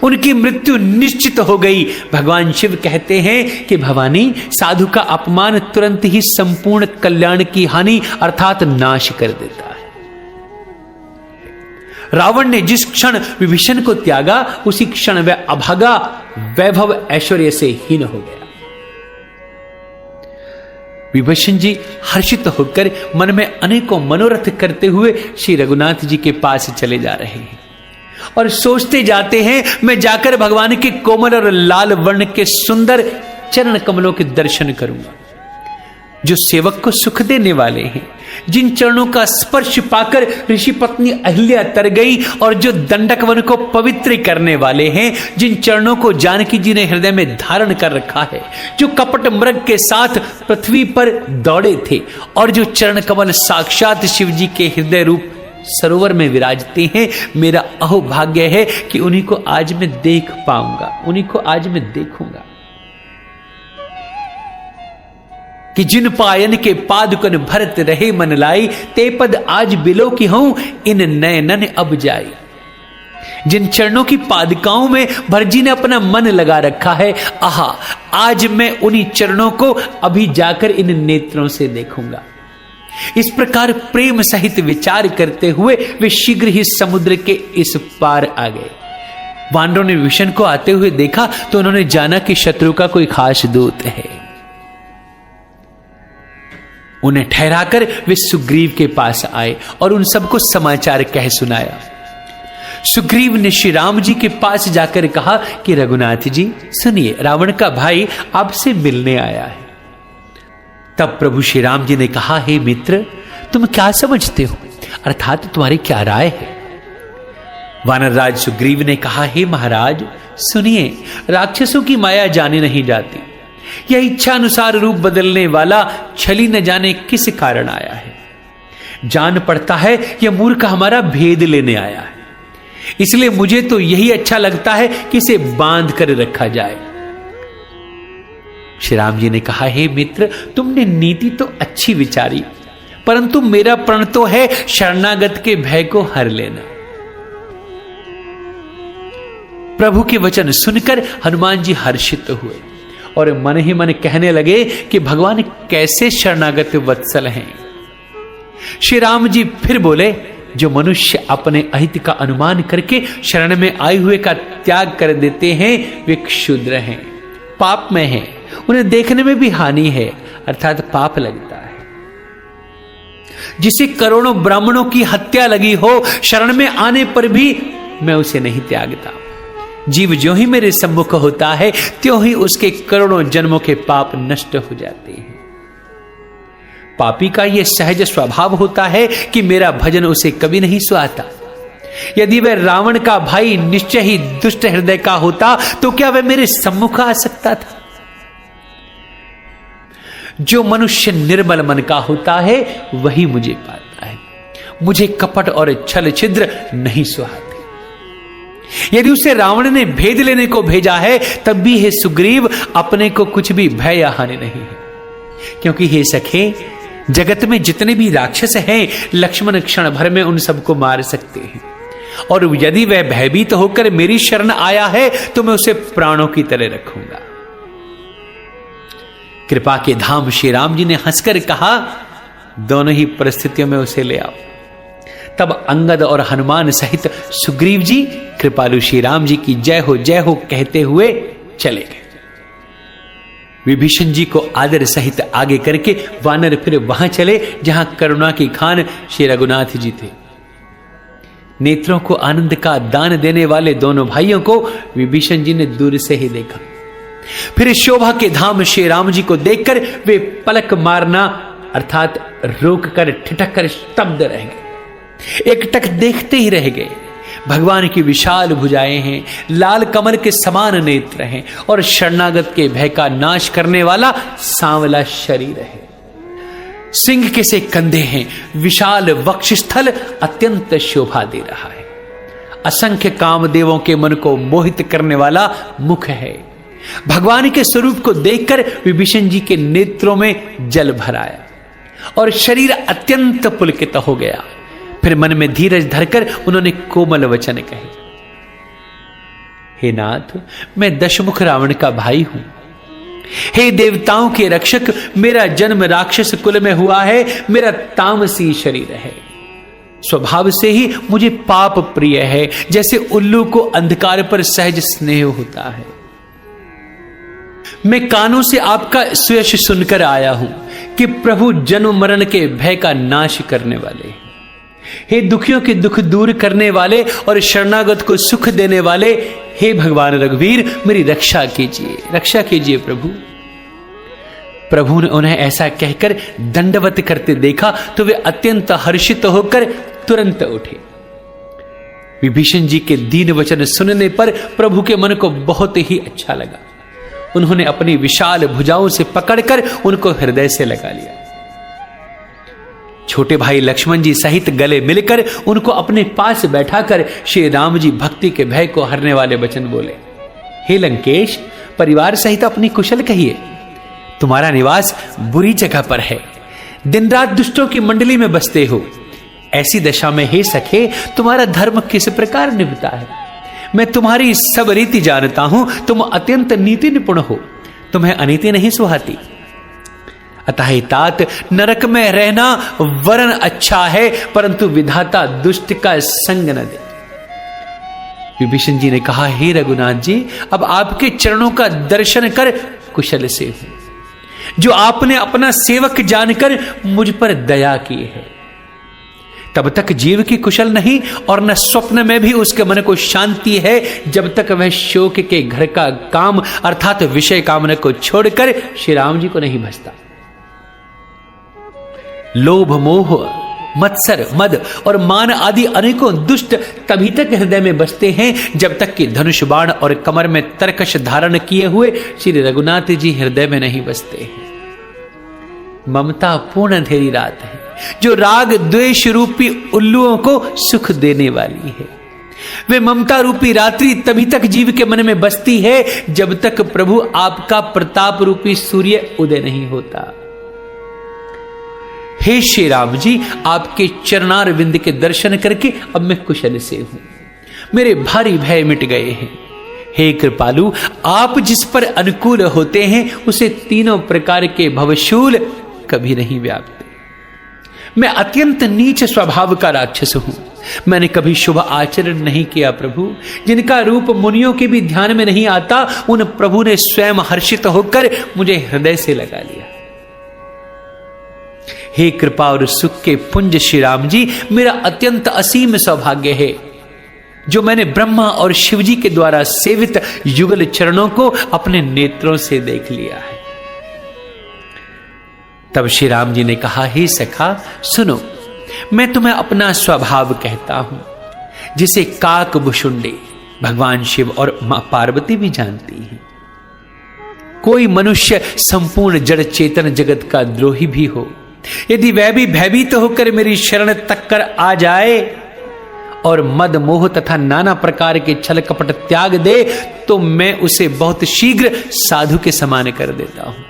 उनकी मृत्यु निश्चित हो गई। भगवान शिव कहते हैं कि भवानी, साधु का अपमान तुरंत ही संपूर्ण कल्याण की हानि अर्थात नाश कर देता है। रावण ने जिस क्षण विभीषण को त्यागा, उसी क्षण वह अभागा वैभव ऐश्वर्य से हीन हो गया। विभीषण जी हर्षित होकर मन में अनेकों मनोरथ करते हुए श्री रघुनाथ जी के पास चले जा रहे हैं और सोचते जाते हैं, मैं जाकर भगवान के कोमल और लाल वर्ण के सुंदर चरण कमलों के दर्शन करूंगा, जो सेवक को सुख देने वाले हैं, जिन चरणों का स्पर्श पाकर ऋषि पत्नी अहिल्या तर गई, और जो दंडक वन को पवित्र करने वाले हैं, जिन चरणों को जानकी जी ने हृदय में धारण कर रखा है, जो कपट मृग के साथ पृथ्वी पर दौड़े थे, और जो चरण कमल साक्षात शिव जी के हृदय रूप सरोवर में विराजते हैं। मेरा अहोभाग्य है कि उन्हीं को आज मैं देख पाऊंगा, उन्हीं को आज मैं देखूंगा, कि जिन पायन के पादुकन भरत रहे मन लाई, ते पद आज बिलो की हूं इन नयनन अब जाई। जिन चरणों की पादुकाओं में भरजी ने अपना मन लगा रखा है, आहा, आज मैं उन्हीं चरणों को अभी जाकर इन नेत्रों से देखूंगा। इस प्रकार प्रेम सहित विचार करते हुए वे शीघ्र ही समुद्र के इस पार आ गए। वानरों ने विभीषण को आते हुए देखा तो उन्होंने जाना कि शत्रु का कोई खास दूत है। उन्हें ठहराकर वे सुग्रीव के पास आए और उन सबको समाचार कह सुनाया। सुग्रीव ने श्री राम जी के पास जाकर कहा कि रघुनाथ जी सुनिए, रावण का भाई आपसे मिलने आया है। तब प्रभु श्री राम जी ने कहा, हे मित्र, तुम क्या समझते हो, अर्थात तुम्हारी क्या राय है। वानरराज सुग्रीव ने कहा, हे महाराज सुनिए, राक्षसों की माया जाने नहीं जाती। यह इच्छा अनुसार रूप बदलने वाला छली न जाने किस कारण आया है। जान पड़ता है यह मूर्ख हमारा भेद लेने आया है, इसलिए मुझे तो यही अच्छा लगता है कि इसे बांध कर रखा जाए। श्री राम जी ने कहा, हे मित्र, तुमने नीति तो अच्छी विचारी, परंतु मेरा प्रण तो है शरणागत के भय को हर लेना। प्रभु के वचन सुनकर हनुमान जी हर्षित हुए और मन ही मन कहने लगे कि भगवान कैसे शरणागत वत्सल हैं। श्री राम जी फिर बोले, जो मनुष्य अपने अहित का अनुमान करके शरण में आए हुए का त्याग कर देते हैं वे क्षुद्र हैं, पाप में हैं, उन्हें देखने में भी हानि है, अर्थात पाप लगता है। जिसे करोड़ों ब्राह्मणों की हत्या लगी हो, शरण में आने पर भी मैं उसे नहीं त्यागता। जीव ज्यों ही मेरे सम्मुख होता है त्यों ही उसके करोड़ों जन्मों के पाप नष्ट हो जाते हैं। पापी का यह सहज स्वभाव होता है कि मेरा भजन उसे कभी नहीं सुहाता। यदि वह रावण का भाई निश्चय ही दुष्ट हृदय का होता तो क्या वह मेरे सम्मुख आ सकता था। जो मनुष्य निर्मल मन का होता है वही मुझे पाता है। मुझे कपट और छल छिद्र नहीं सुहाते। यदि उसे रावण ने भेद लेने को भेजा है तब भी हे सुग्रीव अपने को कुछ भी भय या हानि नहीं है, क्योंकि हे सखे जगत में जितने भी राक्षस हैं लक्ष्मण क्षण भर में उन सबको मार सकते हैं, और यदि वह भयभीत होकर मेरी शरण आया है तो मैं उसे प्राणों की तरह रखूंगा। कृपा के धाम श्री राम जी ने हंसकर कहा दोनों ही परिस्थितियों में उसे ले आओ। तब अंगद और हनुमान सहित सुग्रीव जी कृपालु श्री राम जी की जय हो कहते हुए चले गए। विभीषण जी को आदर सहित आगे करके वानर फिर वहां चले जहां करुणा की खान श्री रघुनाथ जी थे। नेत्रों को आनंद का दान देने वाले दोनों भाइयों को विभीषण जी ने दूर से ही देखा। फिर शोभा के धाम श्री राम जी को देखकर वे पलक मारना अर्थात रोक कर ठिठक कर स्तब्ध रह गए, एकटक देखते ही रह गए। भगवान की विशाल भुजाएं हैं, लाल कमल के समान नेत्र हैं और शरणागत के भय का नाश करने वाला सांवला शरीर है। सिंह के से कंधे हैं, विशाल वक्षस्थल अत्यंत शोभा दे रहा है। असंख्य कामदेवों के मन को मोहित करने वाला मुख है। भगवान के स्वरूप को देखकर विभीषण जी के नेत्रों में जल भर आया और शरीर अत्यंत पुलकित हो गया। फिर मन में धीरज धरकर उन्होंने कोमल वचन कहे, हे नाथ, मैं दशमुख रावण का भाई हूं। हे देवताओं के रक्षक, मेरा जन्म राक्षस कुल में हुआ है, मेरा तामसी शरीर है। स्वभाव से ही मुझे पाप प्रिय है, जैसे उल्लू को अंधकार पर सहज स्नेह होता है। मैं कानों से आपका सुयश सुनकर आया हूं कि प्रभु जन्म मरण के भय का नाश करने वाले हैं। हे दुखियों के दुख दूर करने वाले और शरणागत को सुख देने वाले, हे भगवान रघुवीर, मेरी रक्षा कीजिए प्रभु। प्रभु ने उन्हें ऐसा कहकर दंडवत करते देखा तो वे अत्यंत हर्षित होकर तुरंत उठे। विभीषण जी के दीन वचन सुनने पर प्रभु के मन को बहुत ही अच्छा लगा। उन्होंने अपनी विशाल भुजाओं से पकड़कर उनको हृदय से लगा लिया। छोटे भाई लक्ष्मण जी सहित गले मिलकर उनको अपने पास बैठाकर श्री राम जी भक्ति के भय को हरने वाले वचन बोले, हे लंकेश, परिवार सहित अपनी कुशल कहिए। तुम्हारा निवास बुरी जगह पर है, दिन रात दुष्टों की मंडली में बसते हो। ऐसी दशा में हे सखे, तुम्हारा धर्म किस प्रकार निभता है? मैं तुम्हारी सब रीति जानता हूं, तुम अत्यंत नीति निपुण हो, तुम्हें अनीति नहीं सुहाती। अतः तात, नरक में रहना वरन अच्छा है, परंतु विधाता दुष्ट का संग न दे। विभीषण जी ने कहा, हे रघुनाथ जी, अब आपके चरणों का दर्शन कर कुशल से हूं, जो आपने अपना सेवक जानकर मुझ पर दया की है। तब तक जीव की कुशल नहीं और न स्वप्न में भी उसके मन को शांति है, जब तक वह शोक के घर का काम अर्थात विषय कामना को छोड़कर श्री राम जी को नहीं भजता। लोभ, मोह, मत्सर, मद और मान आदि अनेकों दुष्ट तभी तक हृदय में बसते हैं जब तक कि धनुष बाण और कमर में तरकश धारण किए हुए श्री रघुनाथ जी हृदय में नहीं बसते हैं। ममता पूर्ण अंधेरी रात है, जो राग द्वेष रूपी उल्लुओं को सुख देने वाली है। वे ममता रूपी रात्रि तभी तक जीव के मन में बसती है जब तक प्रभु आपका प्रताप रूपी सूर्य उदय नहीं होता। हे श्री राम जी, आपके चरणार विंद के दर्शन करके अब मैं कुशल से हूं, मेरे भारी भय मिट गए हैं। हे कृपालु, आप जिस पर अनुकूल होते हैं उसे तीनों प्रकार के भवशूल कभी नहीं व्यापते। मैं अत्यंत नीच स्वभाव का राक्षस हूं, मैंने कभी शुभ आचरण नहीं किया प्रभु। जिनका रूप मुनियों के भी ध्यान में नहीं आता, उन प्रभु ने स्वयं हर्षित होकर मुझे हृदय से लगा लिया। हे कृपा और सुख के पुंज श्री राम जी, मेरा अत्यंत असीम सौभाग्य है जो मैंने ब्रह्मा और शिव जी के द्वारा सेवित युगल चरणों को अपने नेत्रों से देख लिया है। तब श्री राम जी ने कहा, हे सखा सुनो, मैं तुम्हें अपना स्वभाव कहता हूं, जिसे काक भुषुंडे भगवान शिव और मां पार्वती भी जानती हैं। कोई मनुष्य संपूर्ण जड़ चेतन जगत का द्रोही भी हो, यदि वह भी भयभीत होकर मेरी शरण तक कर आ जाए और मद मोह तथा नाना प्रकार के छल कपट त्याग दे, तो मैं उसे बहुत शीघ्र साधु के समान कर देता हूं।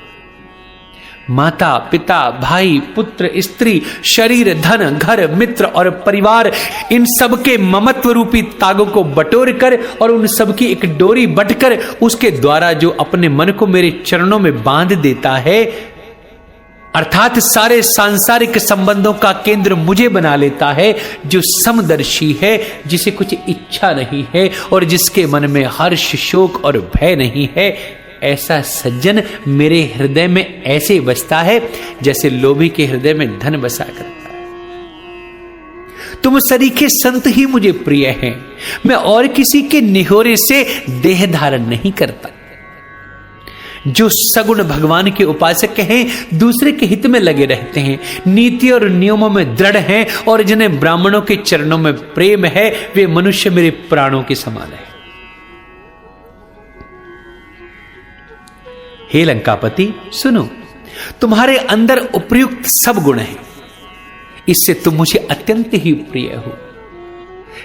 माता, पिता, भाई, पुत्र, स्त्री, शरीर, धन, घर, मित्र और परिवार, इन सब के ममत्व रूपी तागों को बटोर कर और उन सब की एक डोरी बटकर उसके द्वारा जो अपने मन को मेरे चरणों में बांध देता है, अर्थात सारे सांसारिक संबंधों का केंद्र मुझे बना लेता है, जो समदर्शी है, जिसे कुछ इच्छा नहीं है और जिसके मन में हर्ष, शोक और भय नहीं है, ऐसा सज्जन मेरे हृदय में ऐसे बसता है जैसे लोभी के हृदय में धन बसा करता है। तुम सरीखे संत ही मुझे प्रिय हैं। मैं और किसी के निहोरे से देह धारण नहीं करता। जो सगुण भगवान के उपासक हैं, दूसरे के हित में लगे रहते हैं, नीति और नियमों में दृढ़ हैं और जिन्हें ब्राह्मणों के चरणों में प्रेम है, वे मनुष्य मेरे प्राणों के समान है। हे लंकापति, सुनो, तुम्हारे अंदर उपयुक्त सब गुण हैं, इससे तुम मुझे अत्यंत ही प्रिय हो।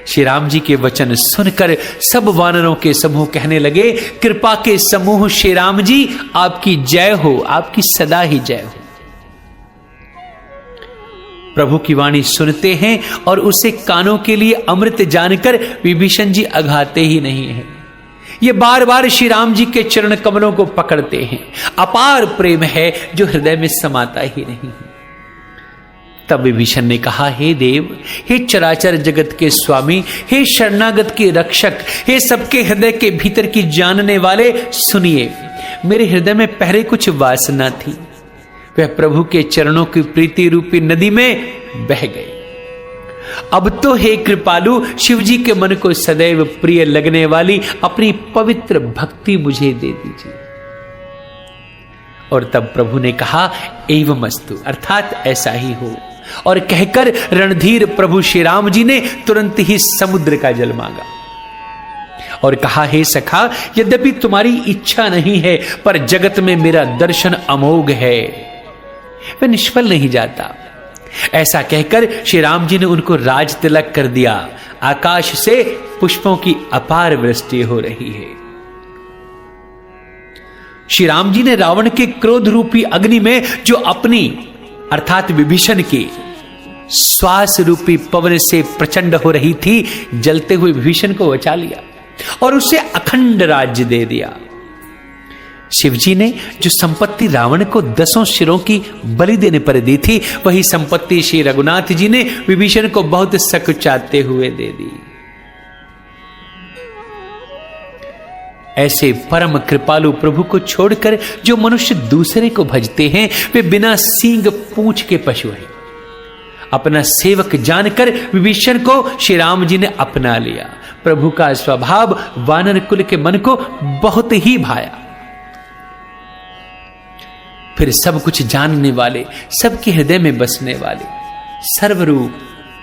श्री राम जी के वचन सुनकर सब वानरों के समूह कहने लगे, कृपा के समूह श्री राम जी, आपकी जय हो, आपकी सदा ही जय हो। प्रभु की वाणी सुनते हैं और उसे कानों के लिए अमृत जानकर विभीषण जी अघाते ही नहीं है। ये बार बार श्री राम जी के चरण कमलों को पकड़ते हैं। अपार प्रेम है जो हृदय में समाता ही नहीं है। तब विभीषण ने कहा, हे देव, हे चराचर जगत के स्वामी, हे शरणागत के रक्षक, हे सबके हृदय के भीतर की जानने वाले, सुनिए, मेरे हृदय में पहले कुछ वासना थी, वह प्रभु के चरणों की प्रीति रूपी नदी में बह गई। अब तो हे कृपालु, शिव जी के मन को सदैव प्रिय लगने वाली अपनी पवित्र भक्ति मुझे दे दीजिए। और तब प्रभु ने कहा, एवमस्तु, अर्थात ऐसा ही हो। और कहकर रणधीर प्रभु श्री राम जी ने तुरंत ही समुद्र का जल मांगा और कहा, हे सखा, यद्यपि तुम्हारी इच्छा नहीं है, पर जगत में मेरा दर्शन अमोघ है, वह निष्फल नहीं जाता। ऐसा कहकर श्री राम जी ने उनको राज तिलक कर दिया। आकाश से पुष्पों की अपार वृष्टि हो रही है। श्री राम जी ने रावण के क्रोध रूपी अग्नि में जो अपनी अर्थात विभीषण की श्वास रूपी पवन से प्रचंड हो रही थी, जलते हुए विभीषण को बचा लिया और उसे अखंड राज्य दे दिया। शिवजी ने जो संपत्ति रावण को 10 शिरों की बलि देने पर दी थी, वही संपत्ति श्री रघुनाथ जी ने विभीषण को बहुत सकुचाते हुए दे दी। ऐसे परम कृपालु प्रभु को छोड़कर जो मनुष्य दूसरे को भजते हैं, वे बिना सींग पूंछ के पशु हैं। अपना सेवक जानकर विभीषण को श्री राम जी ने अपना लिया। प्रभु का स्वभाव वानर कुल के मन को बहुत ही भाया। फिर सब कुछ जानने वाले, सबके हृदय में बसने वाले, सर्वरूप,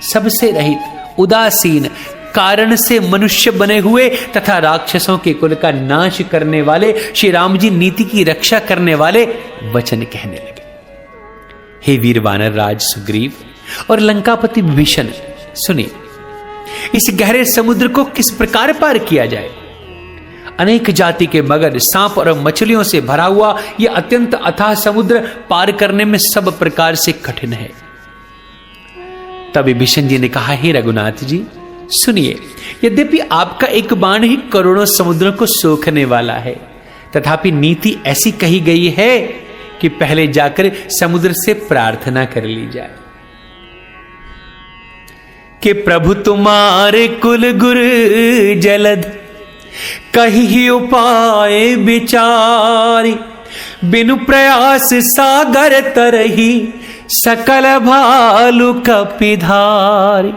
सबसे रहित, उदासीन, कारण से मनुष्य बने हुए तथा राक्षसों के कुल का नाश करने वाले श्री राम जी नीति की रक्षा करने वाले वचन कहने लगे। हे वीर वानर राज सुग्रीव और लंकापति विभीषण, सुनिए, इस गहरे समुद्र को किस प्रकार पार किया जाए। अनेक जाति के मगर, सांप और मछलियों से भरा हुआ यह अत्यंत अथाह समुद्र पार करने में सब प्रकार से कठिन है। तब विभीषण जी ने कहा, हे रघुनाथ जी, सुनिए, यद्यपि आपका एक बाण ही करोड़ों समुद्रों को सोखने वाला है, तथापि नीति ऐसी कही गई है कि पहले जाकर समुद्र से प्रार्थना कर ली जाए कि प्रभु तुम्हारे कुल गुर जलद कही उपाय विचारी, बिनु प्रयास सागर तरही सकल भालु कपिधारी।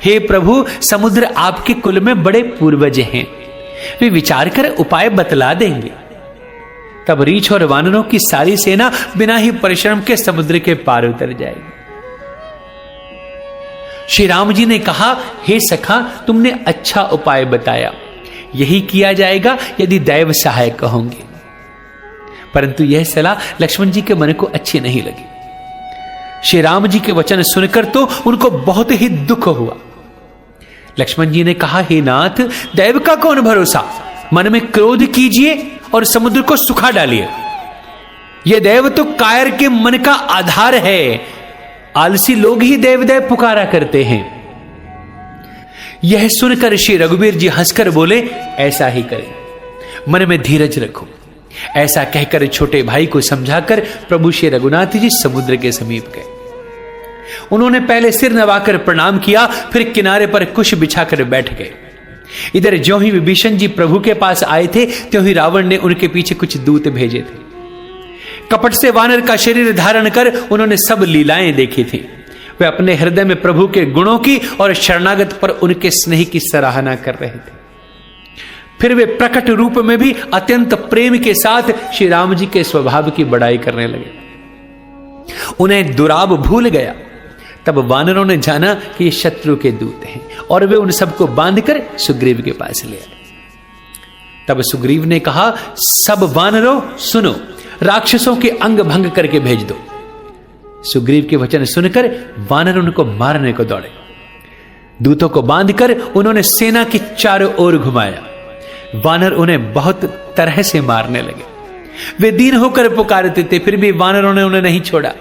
हे प्रभु, समुद्र आपके कुल में बड़े पूर्वज हैं, वे विचार कर उपाय बतला देंगे। तब रीछ और वानरों की सारी सेना बिना ही परिश्रम के समुद्र के पार उतर जाएगी। श्री राम जी ने कहा, हे सखा, तुमने अच्छा उपाय बताया, यही किया जाएगा यदि दैव सहायक होंगे। परंतु यह सलाह लक्ष्मण जी के मन को अच्छी नहीं लगी। श्री राम जी के वचन सुनकर तो उनको बहुत ही दुख हुआ। लक्ष्मण जी ने कहा, हे नाथ, दैव का कौन भरोसा, मन में क्रोध कीजिए और समुद्र को सुखा डालिए। यह दैव तो कायर के मन का आधार है, आलसी लोग ही देव देव पुकारा करते हैं। यह सुनकर श्री रघुवीर जी हंसकर बोले, ऐसा ही करें, मन में धीरज रखो, ऐसा कहकर छोटे भाई को समझाकर प्रभु श्री रघुनाथ जी समुद्र के समीप गए। उन्होंने पहले सिर नवाकर प्रणाम किया, फिर किनारे पर कुश बिछाकर बैठ गए। इधर ज्यों ही विभीषण जी प्रभु के पास आए थे, त्यों ही रावण ने उनके पीछे कुछ दूत भेजे थे। कपट से वानर का शरीर धारण कर उन्होंने सब लीलाएं देखी थी। वे अपने हृदय में प्रभु के गुणों की और शरणागत पर उनके स्नेह की सराहना कर रहे थे। फिर वे प्रकट रूप में भी अत्यंत प्रेम के साथ श्री राम जी के स्वभाव की बड़ाई करने लगे। उन्हें दुराब भूल गया। तब वानरों ने जाना कि ये शत्रु के दूत हैं और वे उन सबको बांधकर सुग्रीव के पास ले आए। तब सुग्रीव ने कहा, सब वानरों सुनो, राक्षसों के अंग भंग करके भेज दो। सुग्रीव के वचन सुनकर वानर उनको मारने को दौड़े। दूतों को बांधकर उन्होंने सेना की चारों ओर घुमाया। वानर उन्हें बहुत तरह से मारने लगे। वे दीन होकर पुकारते थे, फिर भी वानरों ने उन्हें नहीं छोड़ा।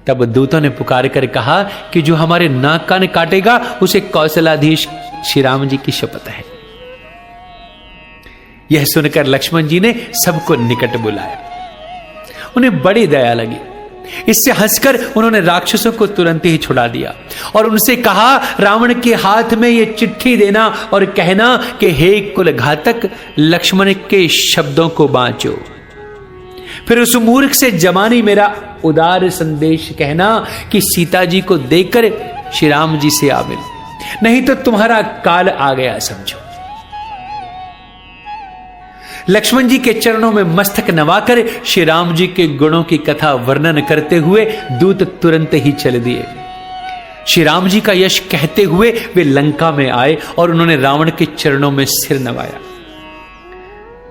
तब दूतों ने पुकार कर कहा कि जो हमारे नाक कान काटेगा उसे कौशलाधीश श्री राम जी की शपथ है। यह सुनकर लक्ष्मण जी ने सबको निकट बुलाया। उन्हें बड़ी दया लगी। इससे हंसकर उन्होंने राक्षसों को तुरंत ही छुड़ा दिया और उनसे कहा, रावण के हाथ में यह चिट्ठी देना और कहना कि हे कुल घातक, लक्ष्मण के शब्दों को बांचो। फिर उस मूर्ख से जमानी मेरा उदार संदेश कहना कि सीता जी को देकर श्री राम जी से आ मिल, नहीं तो तुम्हारा काल आ गया समझो। लक्ष्मण जी के चरणों में मस्तक नवाकर श्री राम जी के गुणों की कथा वर्णन करते हुए दूत तुरंत ही चल दिए। श्री राम जी का यश कहते हुए वे लंका में आए और उन्होंने रावण के चरणों में सिर नवाया।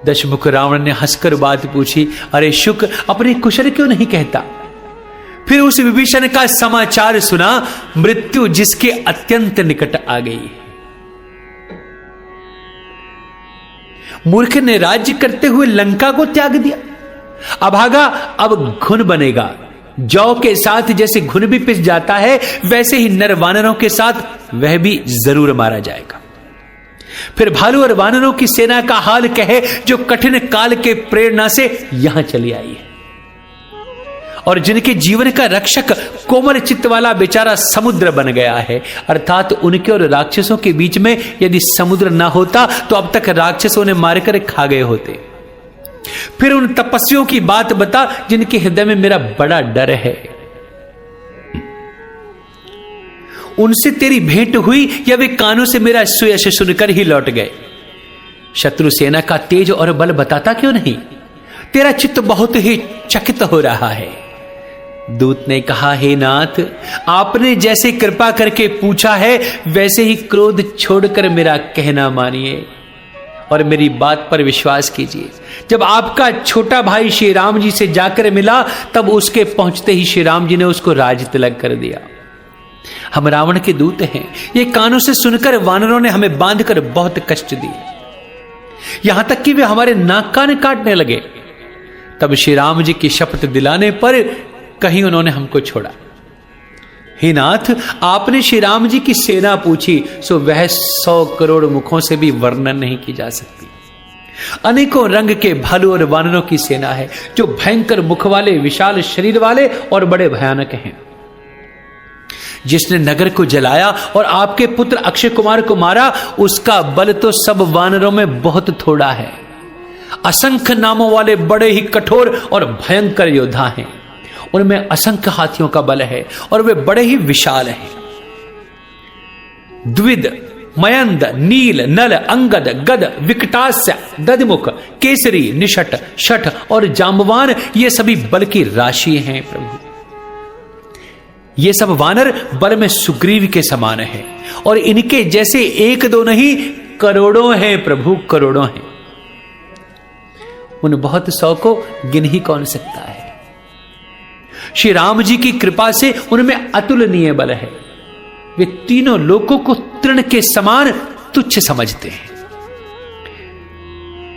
दशमुख रावण ने हंसकर बात पूछी, अरे शुक, अपनी कुशल क्यों नहीं कहता? फिर उस विभीषण का समाचार सुना, मृत्यु जिसके अत्यंत निकट आ गई। मूर्ख ने राज्य करते हुए लंका को त्याग दिया। अभागा अब घुन बनेगा। जौ के साथ जैसे घुन भी पिस जाता है, वैसे ही नर वानरों के साथ वह भी जरूर मारा जाएगा। फिर भालू और वानरों की सेना का हाल कहे, जो कठिन काल के प्रेरणा से यहां चली आई है और जिनके जीवन का रक्षक कोमल चित्त वाला बेचारा समुद्र बन गया है। अर्थात उनके और राक्षसों के बीच में यदि समुद्र ना होता तो अब तक राक्षसों ने मारकर खा गए होते। फिर उन तपस्वियों की बात बता जिनके हृदय में मेरा बड़ा डर है। उनसे तेरी भेंट हुई या वे कानों से मेरा सुयश सुनकर ही लौट गए? शत्रु सेना का तेज और बल बताता क्यों नहीं? तेरा चित्त बहुत ही चकित हो रहा है। दूत ने कहा, हे नाथ, आपने जैसे कृपा करके पूछा है वैसे ही क्रोध छोड़कर मेरा कहना मानिए और मेरी बात पर विश्वास कीजिए। जब आपका छोटा भाई श्री राम जी से जाकर मिला, तब उसके पहुंचते ही श्री राम जी ने उसको राज तिलक कर दिया। हम रावण के दूत हैं। ये कानों से सुनकर वानरों ने हमें बांधकर बहुत कष्ट दिए, यहां तक कि वे हमारे नाक कान काटने लगे। तब श्री राम जी की शपथ दिलाने पर कहीं उन्होंने हमको छोड़ा। हे नाथ, आपने श्री राम जी की सेना पूछी, सो वह 100 करोड़ मुखों से भी वर्णन नहीं की जा सकती। अनेकों रंग के भालू और वानरों की सेना है, जो भयंकर मुख वाले, विशाल शरीर वाले और बड़े भयानक हैं। जिसने नगर को जलाया और आपके पुत्र अक्षय कुमार को मारा, उसका बल तो सब वानरों में बहुत थोड़ा है। असंख्य नामों वाले बड़े ही कठोर और भयंकर योद्धा हैं। उनमें असंख्य हाथियों का बल है और वे बड़े ही विशाल हैं। द्विद, मयंद, नील, नल, अंगद, गद, विकटास्य, दधिमुख, केसरी, निषट, शठ और जांबवान, ये सभी बल की राशि हैं प्रभु। ये सब वानर बल में सुग्रीव के समान हैं और इनके जैसे एक दो नहीं, करोड़ों हैं प्रभु, करोड़ों हैं। उन बहुत 100 को गिन ही कौन सकता है। श्री राम जी की कृपा से उनमें अतुलनीय बल है। वे तीनों लोकों को तृण के समान तुच्छ समझते हैं।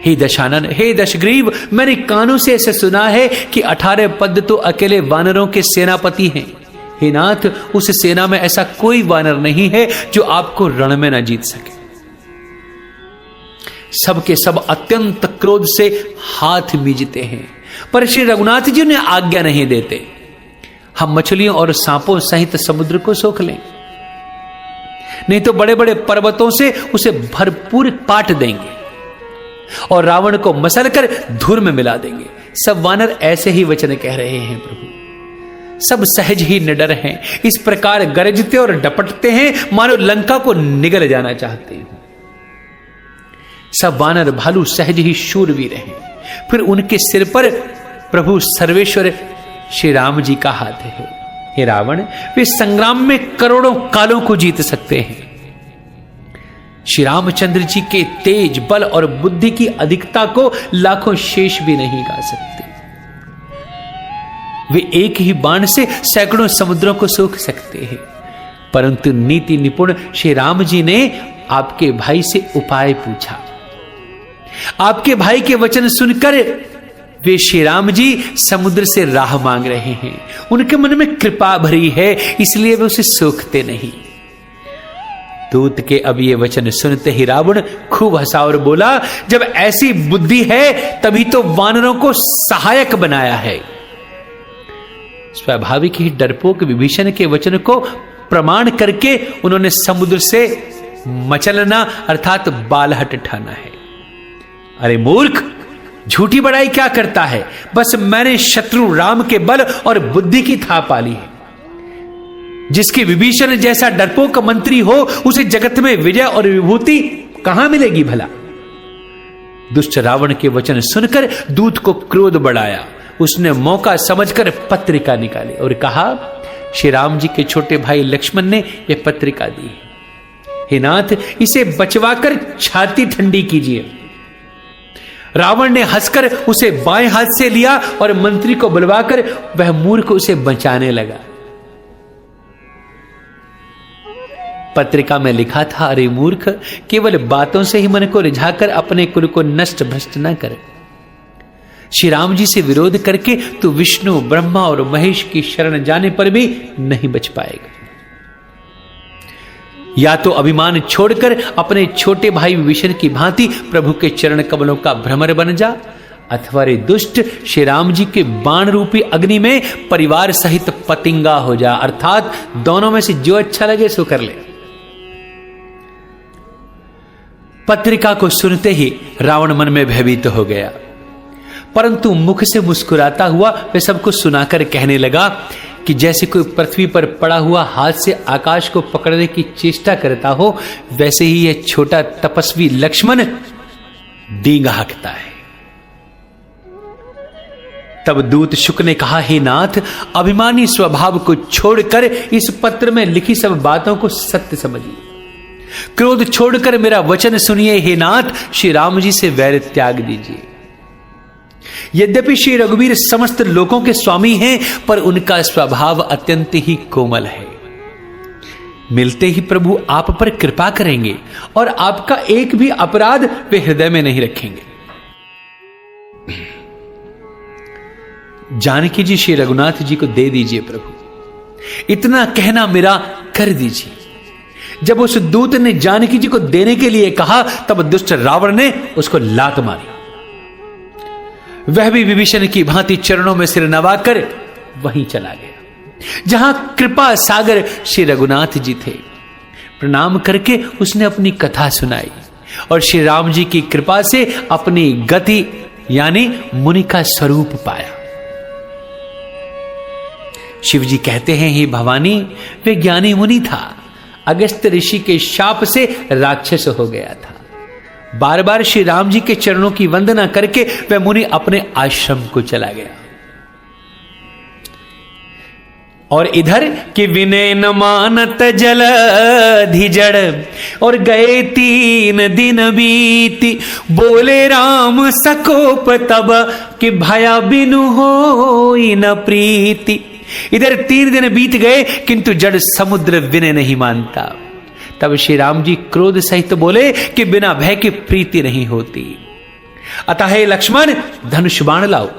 हे दशानन, हे दशग्रीव, मैंने कानों से ऐसे सुना है कि 18 पद तो अकेले वानरों के सेनापति हैं। हे नाथ, उस सेना में ऐसा कोई वानर नहीं है जो आपको रण में न जीत सके। सबके सब अत्यंत क्रोध से हाथ मीजते हैं, पर श्री रघुनाथ जी उन्हें आज्ञा नहीं देते। हम मछलियों और सांपों सहित समुद्र को सोख लें, नहीं तो बड़े बड़े पर्वतों से उसे भरपूर काट देंगे और रावण को मसलकर धूल में मिला देंगे। सब वानर ऐसे ही वचन कह रहे हैं प्रभु, सब सहज ही निडर हैं, इस प्रकार गरजते और डपटते हैं मानो लंका को निगल जाना चाहते हैं। सब वानर भालू सहज ही शूरवीर हैं। फिर उनके सिर पर प्रभु सर्वेश्वर श्री राम जी का हाथ है। हे रावण, वे संग्राम में करोड़ों कालों को जीत सकते हैं। श्री रामचंद्र जी के तेज, बल और बुद्धि की अधिकता को लाखों शेष भी नहीं गा सकते। वे एक ही बाण से सैकड़ों समुद्रों को सोख सकते हैं, परंतु नीति निपुण श्री राम जी ने आपके भाई से उपाय पूछा। आपके भाई के वचन सुनकर वे श्री राम जी समुद्र से राह मांग रहे हैं। उनके मन में कृपा भरी है, इसलिए वे उसे सोखते नहीं। दूत के अब ये वचन सुनते ही रावण खूब हंसा और बोला, जब ऐसी बुद्धि है तभी तो वानरों को सहायक बनाया है। स्वाभाविक ही डरपोक विभीषण के वचन को प्रमाण करके उन्होंने समुद्र से मचलना अर्थात बालहट ठाना है। अरे मूर्ख, झूठी बड़ाई क्या करता है? बस मैंने शत्रु राम के बल और बुद्धि की था पाली है। जिसके विभीषण जैसा डरपोक मंत्री हो, उसे जगत में विजय और विभूति कहां मिलेगी भला? दुष्ट रावण के वचन सुनकर दूत को क्रोध बढ़ाया। उसने मौका समझकर पत्रिका निकाली और कहा, श्री राम जी के छोटे भाई लक्ष्मण ने यह पत्रिका दी है। हे नाथ, इसे बचवाकर छाती ठंडी कीजिए। रावण ने हंसकर उसे बाएं हाथ से लिया और मंत्री को बुलवाकर वह मूर्ख उसे बचाने लगा। पत्रिका में लिखा था, अरे मूर्ख, केवल बातों से ही मन को रिझाकर अपने कुल को नष्ट भ्रष्ट न कर। श्री राम जी से विरोध करके तू विष्णु, ब्रह्मा और महेश की शरण जाने पर भी नहीं बच पाएगा। या तो अभिमान छोड़कर अपने छोटे भाई विभीषण की भांति प्रभु के चरण कमलों का भ्रमर बन जा, अथवा रे दुष्ट श्री राम जी के बाण रूपी अग्नि में परिवार सहित पतिंगा हो जा, अर्थात दोनों में से जो अच्छा लगे सो कर ले। पत्रिका को सुनते ही रावण मन में भयभीत हो गया, परंतु मुख से मुस्कुराता हुआ वह सबको सुनाकर कहने लगा कि जैसे कोई पृथ्वी पर पड़ा हुआ हाथ से आकाश को पकड़ने की चेष्टा करता हो, वैसे ही यह छोटा तपस्वी लक्ष्मण डींग हाँकता है। तब दूत शुक ने कहा, हे नाथ, अभिमानी स्वभाव को छोड़कर इस पत्र में लिखी सब बातों को सत्य समझिए। क्रोध छोड़कर मेरा वचन सुनिए। हे नाथ, श्री राम जी से वैर त्याग दीजिए। यद्यपि श्री रघुवीर समस्त लोकों के स्वामी हैं, पर उनका स्वभाव अत्यंत ही कोमल है। मिलते ही प्रभु आप पर कृपा करेंगे और आपका एक भी अपराध वे हृदय में नहीं रखेंगे। जानकी जी श्री रघुनाथ जी को दे दीजिए प्रभु, इतना कहना मेरा कर दीजिए। जब उस दूत ने जानकी जी को देने के लिए कहा, तब दुष्ट रावण ने उसको लात मारी। वह भी विभीषण की भांति चरणों में सिर नवाकर वहीं चला गया जहां कृपा सागर श्री रघुनाथ जी थे। प्रणाम करके उसने अपनी कथा सुनाई और श्री राम जी की कृपा से अपनी गति यानी मुनि का स्वरूप पाया। शिव जी कहते हैं, हे भवानी, वे ज्ञानी मुनि था, अगस्त्य ऋषि के शाप से राक्षस हो गया था। बार बार श्री राम जी के चरणों की वंदना करके वह मुनि अपने आश्रम को चला गया। और इधर कि विनय न मानत जलधि जड़, और गए 3 दिन बीती, बोले राम सकोप तब कि भया बिनु होई न प्रीति। इधर 3 दिन बीत गए, किंतु जड़ समुद्र विनय नहीं मानता। तब श्री राम जी क्रोध सहित बोले कि बिना भय की प्रीति नहीं होती। अतः हे लक्ष्मण, धनुष बाण लाओ,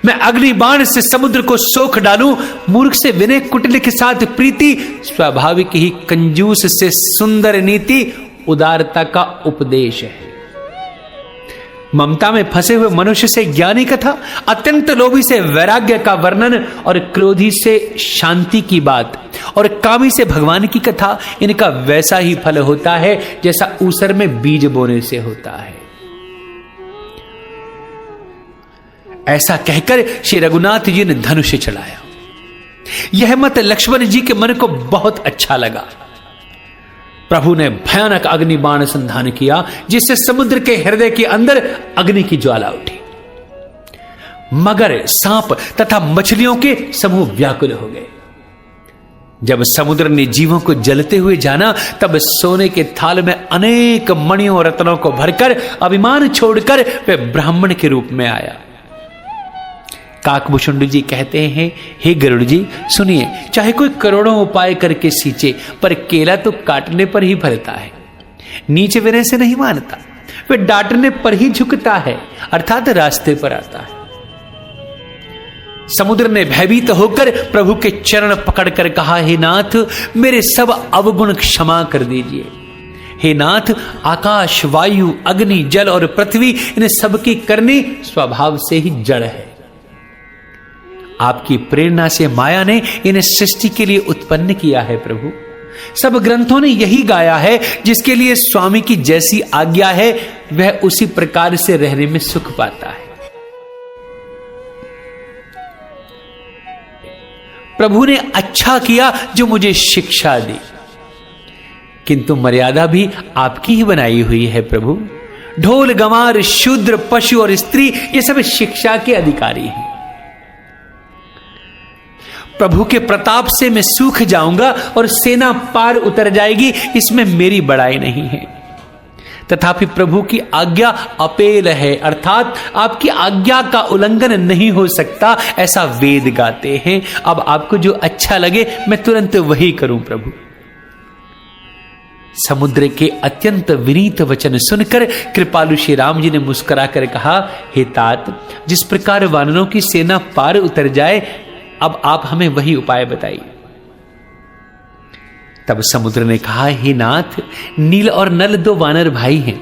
मैं अग्नि बाण से समुद्र को सोख डालूं। मूर्ख से विनय, कुटिल के साथ प्रीति, स्वाभाविक ही कंजूस से सुंदर नीति, उदारता का उपदेश है। ममता में फंसे हुए मनुष्य से ज्ञानी कथा, अत्यंत लोभी से वैराग्य का वर्णन और क्रोधी से शांति की बात और कामी से भगवान की कथा, इनका वैसा ही फल होता है जैसा ऊसर में बीज बोने से होता है। ऐसा कहकर श्री रघुनाथ जी ने धनुष चलाया। यह मत लक्ष्मण जी के मन को बहुत अच्छा लगा। प्रभु ने भयानक अग्नि बाण संधान किया, जिससे समुद्र के हृदय के अंदर अग्नि की ज्वाला उठी। मगर, सांप तथा मछलियों के समूह व्याकुल हो गए। जब समुद्र ने जीवों को जलते हुए जाना, तब सोने के थाल में अनेक मणियों और रत्नों को भरकर अभिमान छोड़कर वे ब्राह्मण के रूप में आया। काकभूषुंड जी कहते हैं, हे गरुड़ जी सुनिए, चाहे कोई करोड़ों उपाय करके सींचे, पर केला तो काटने पर ही फलता है, नीचे गिरने से नहीं मानता, वह डांटने पर ही झुकता है, अर्थात रास्ते पर आता है। समुद्र ने भयभीत होकर प्रभु के चरण पकड़कर कहा, हे नाथ, मेरे सब अवगुण क्षमा कर दीजिए। हे नाथ, आकाश, वायु, अग्नि, जल और पृथ्वी, इन सबकी करनी स्वभाव से ही जड़ है। आपकी प्रेरणा से माया ने इन्हें सृष्टि के लिए उत्पन्न किया है। प्रभु, सब ग्रंथों ने यही गाया है, जिसके लिए स्वामी की जैसी आज्ञा है वह उसी प्रकार से रहने में सुख पाता है। प्रभु ने अच्छा किया जो मुझे शिक्षा दी, किंतु मर्यादा भी आपकी ही बनाई हुई है। प्रभु, ढोल, गंवार, शूद्र, पशु और स्त्री, ये सब शिक्षा के अधिकारी हैं। प्रभु के प्रताप से मैं सूख जाऊंगा और सेना पार उतर जाएगी, इसमें मेरी बड़ाई नहीं है। तथापि प्रभु की आज्ञा अपेल है, अर्थात आपकी आज्ञा का उल्लंघन नहीं हो सकता, ऐसा वेद गाते हैं। अब आपको जो अच्छा लगे मैं तुरंत वही करूं। प्रभु, समुद्र के अत्यंत विनीत वचन सुनकर कृपालु श्री राम जी ने मुस्कुराकर कहा, हे तात, जिस प्रकार वानरों की सेना पार उतर जाए, अब आप हमें वही उपाय बताइए। तब समुद्र ने कहा, हे नाथ, नील और नल दो वानर भाई हैं।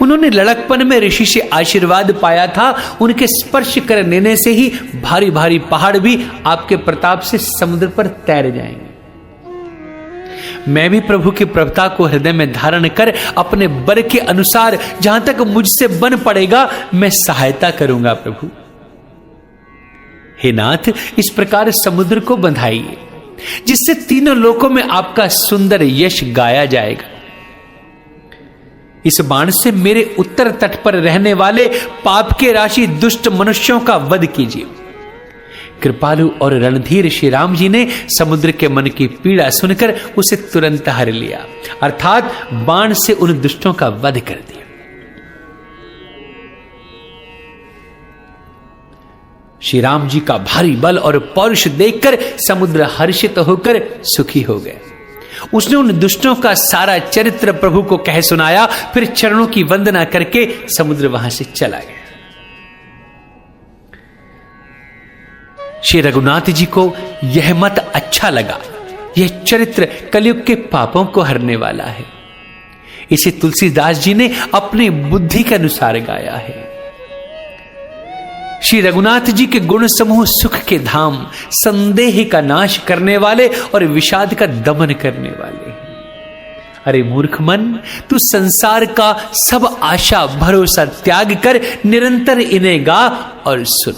उन्होंने लड़कपन में ऋषि से आशीर्वाद पाया था। उनके स्पर्श कर लेने से ही भारी भारी पहाड़ भी आपके प्रताप से समुद्र पर तैर जाएंगे। मैं भी प्रभु की प्रभुता को हृदय में धारण कर अपने बल के अनुसार जहां तक मुझसे बन पड़ेगा मैं सहायता करूंगा। प्रभु, हे नाथ, इस प्रकार समुद्र को बंधाइए, जिससे तीनों लोकों में आपका सुंदर यश गाया जाएगा। इस बाण से मेरे उत्तर तट पर रहने वाले पाप के राशि दुष्ट मनुष्यों का वध कीजिए। कृपालु और रणधीर श्री राम जी ने समुद्र के मन की पीड़ा सुनकर उसे तुरंत हर लिया, अर्थात बाण से उन दुष्टों का वध कर दिया। श्री राम जी का भारी बल और पौरुष देखकर समुद्र हर्षित होकर सुखी हो गए। उसने उन दुष्टों का सारा चरित्र प्रभु को कह सुनाया, फिर चरणों की वंदना करके समुद्र वहां से चला गया। श्री रघुनाथ जी को यह मत अच्छा लगा। यह चरित्र कलयुग के पापों को हरने वाला है। इसे तुलसीदास जी ने अपनी बुद्धि के अनुसार गाया है। श्री रघुनाथ जी के गुण समूह सुख के धाम, संदेह का नाश करने वाले और विषाद का दमन करने वाले हैं। अरे मूर्ख मन, तू संसार का सब आशा भरोसा त्याग कर निरंतर इन्हें गा और सुन।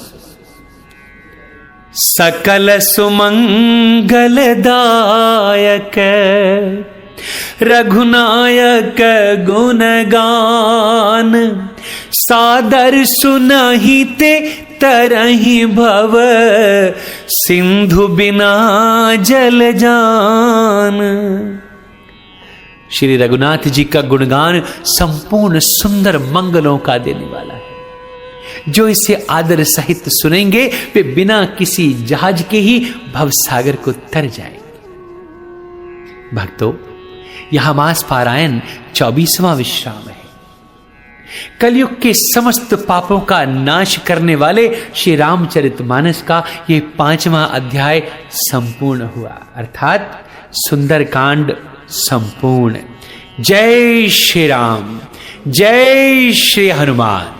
सकल सुमंगलदायक रघुनायक गुणगान, सादर सुनहिते तरहि भव, सिंधु बिना जल जान। श्री रघुनाथ जी का गुणगान संपूर्ण सुंदर मंगलों का देने वाला है। जो इसे आदर सहित सुनेंगे वे बिना किसी जहाज के ही भवसागर को तर जाएंगे। भक्तों, यह मास पारायण 24वां विश्राम है। कलयुग के समस्त पापों का नाश करने वाले श्री रामचरितमानस का यह 5वां अध्याय संपूर्ण हुआ, अर्थात सुंदरकांड संपूर्ण। जय श्री राम, जय श्री हनुमान।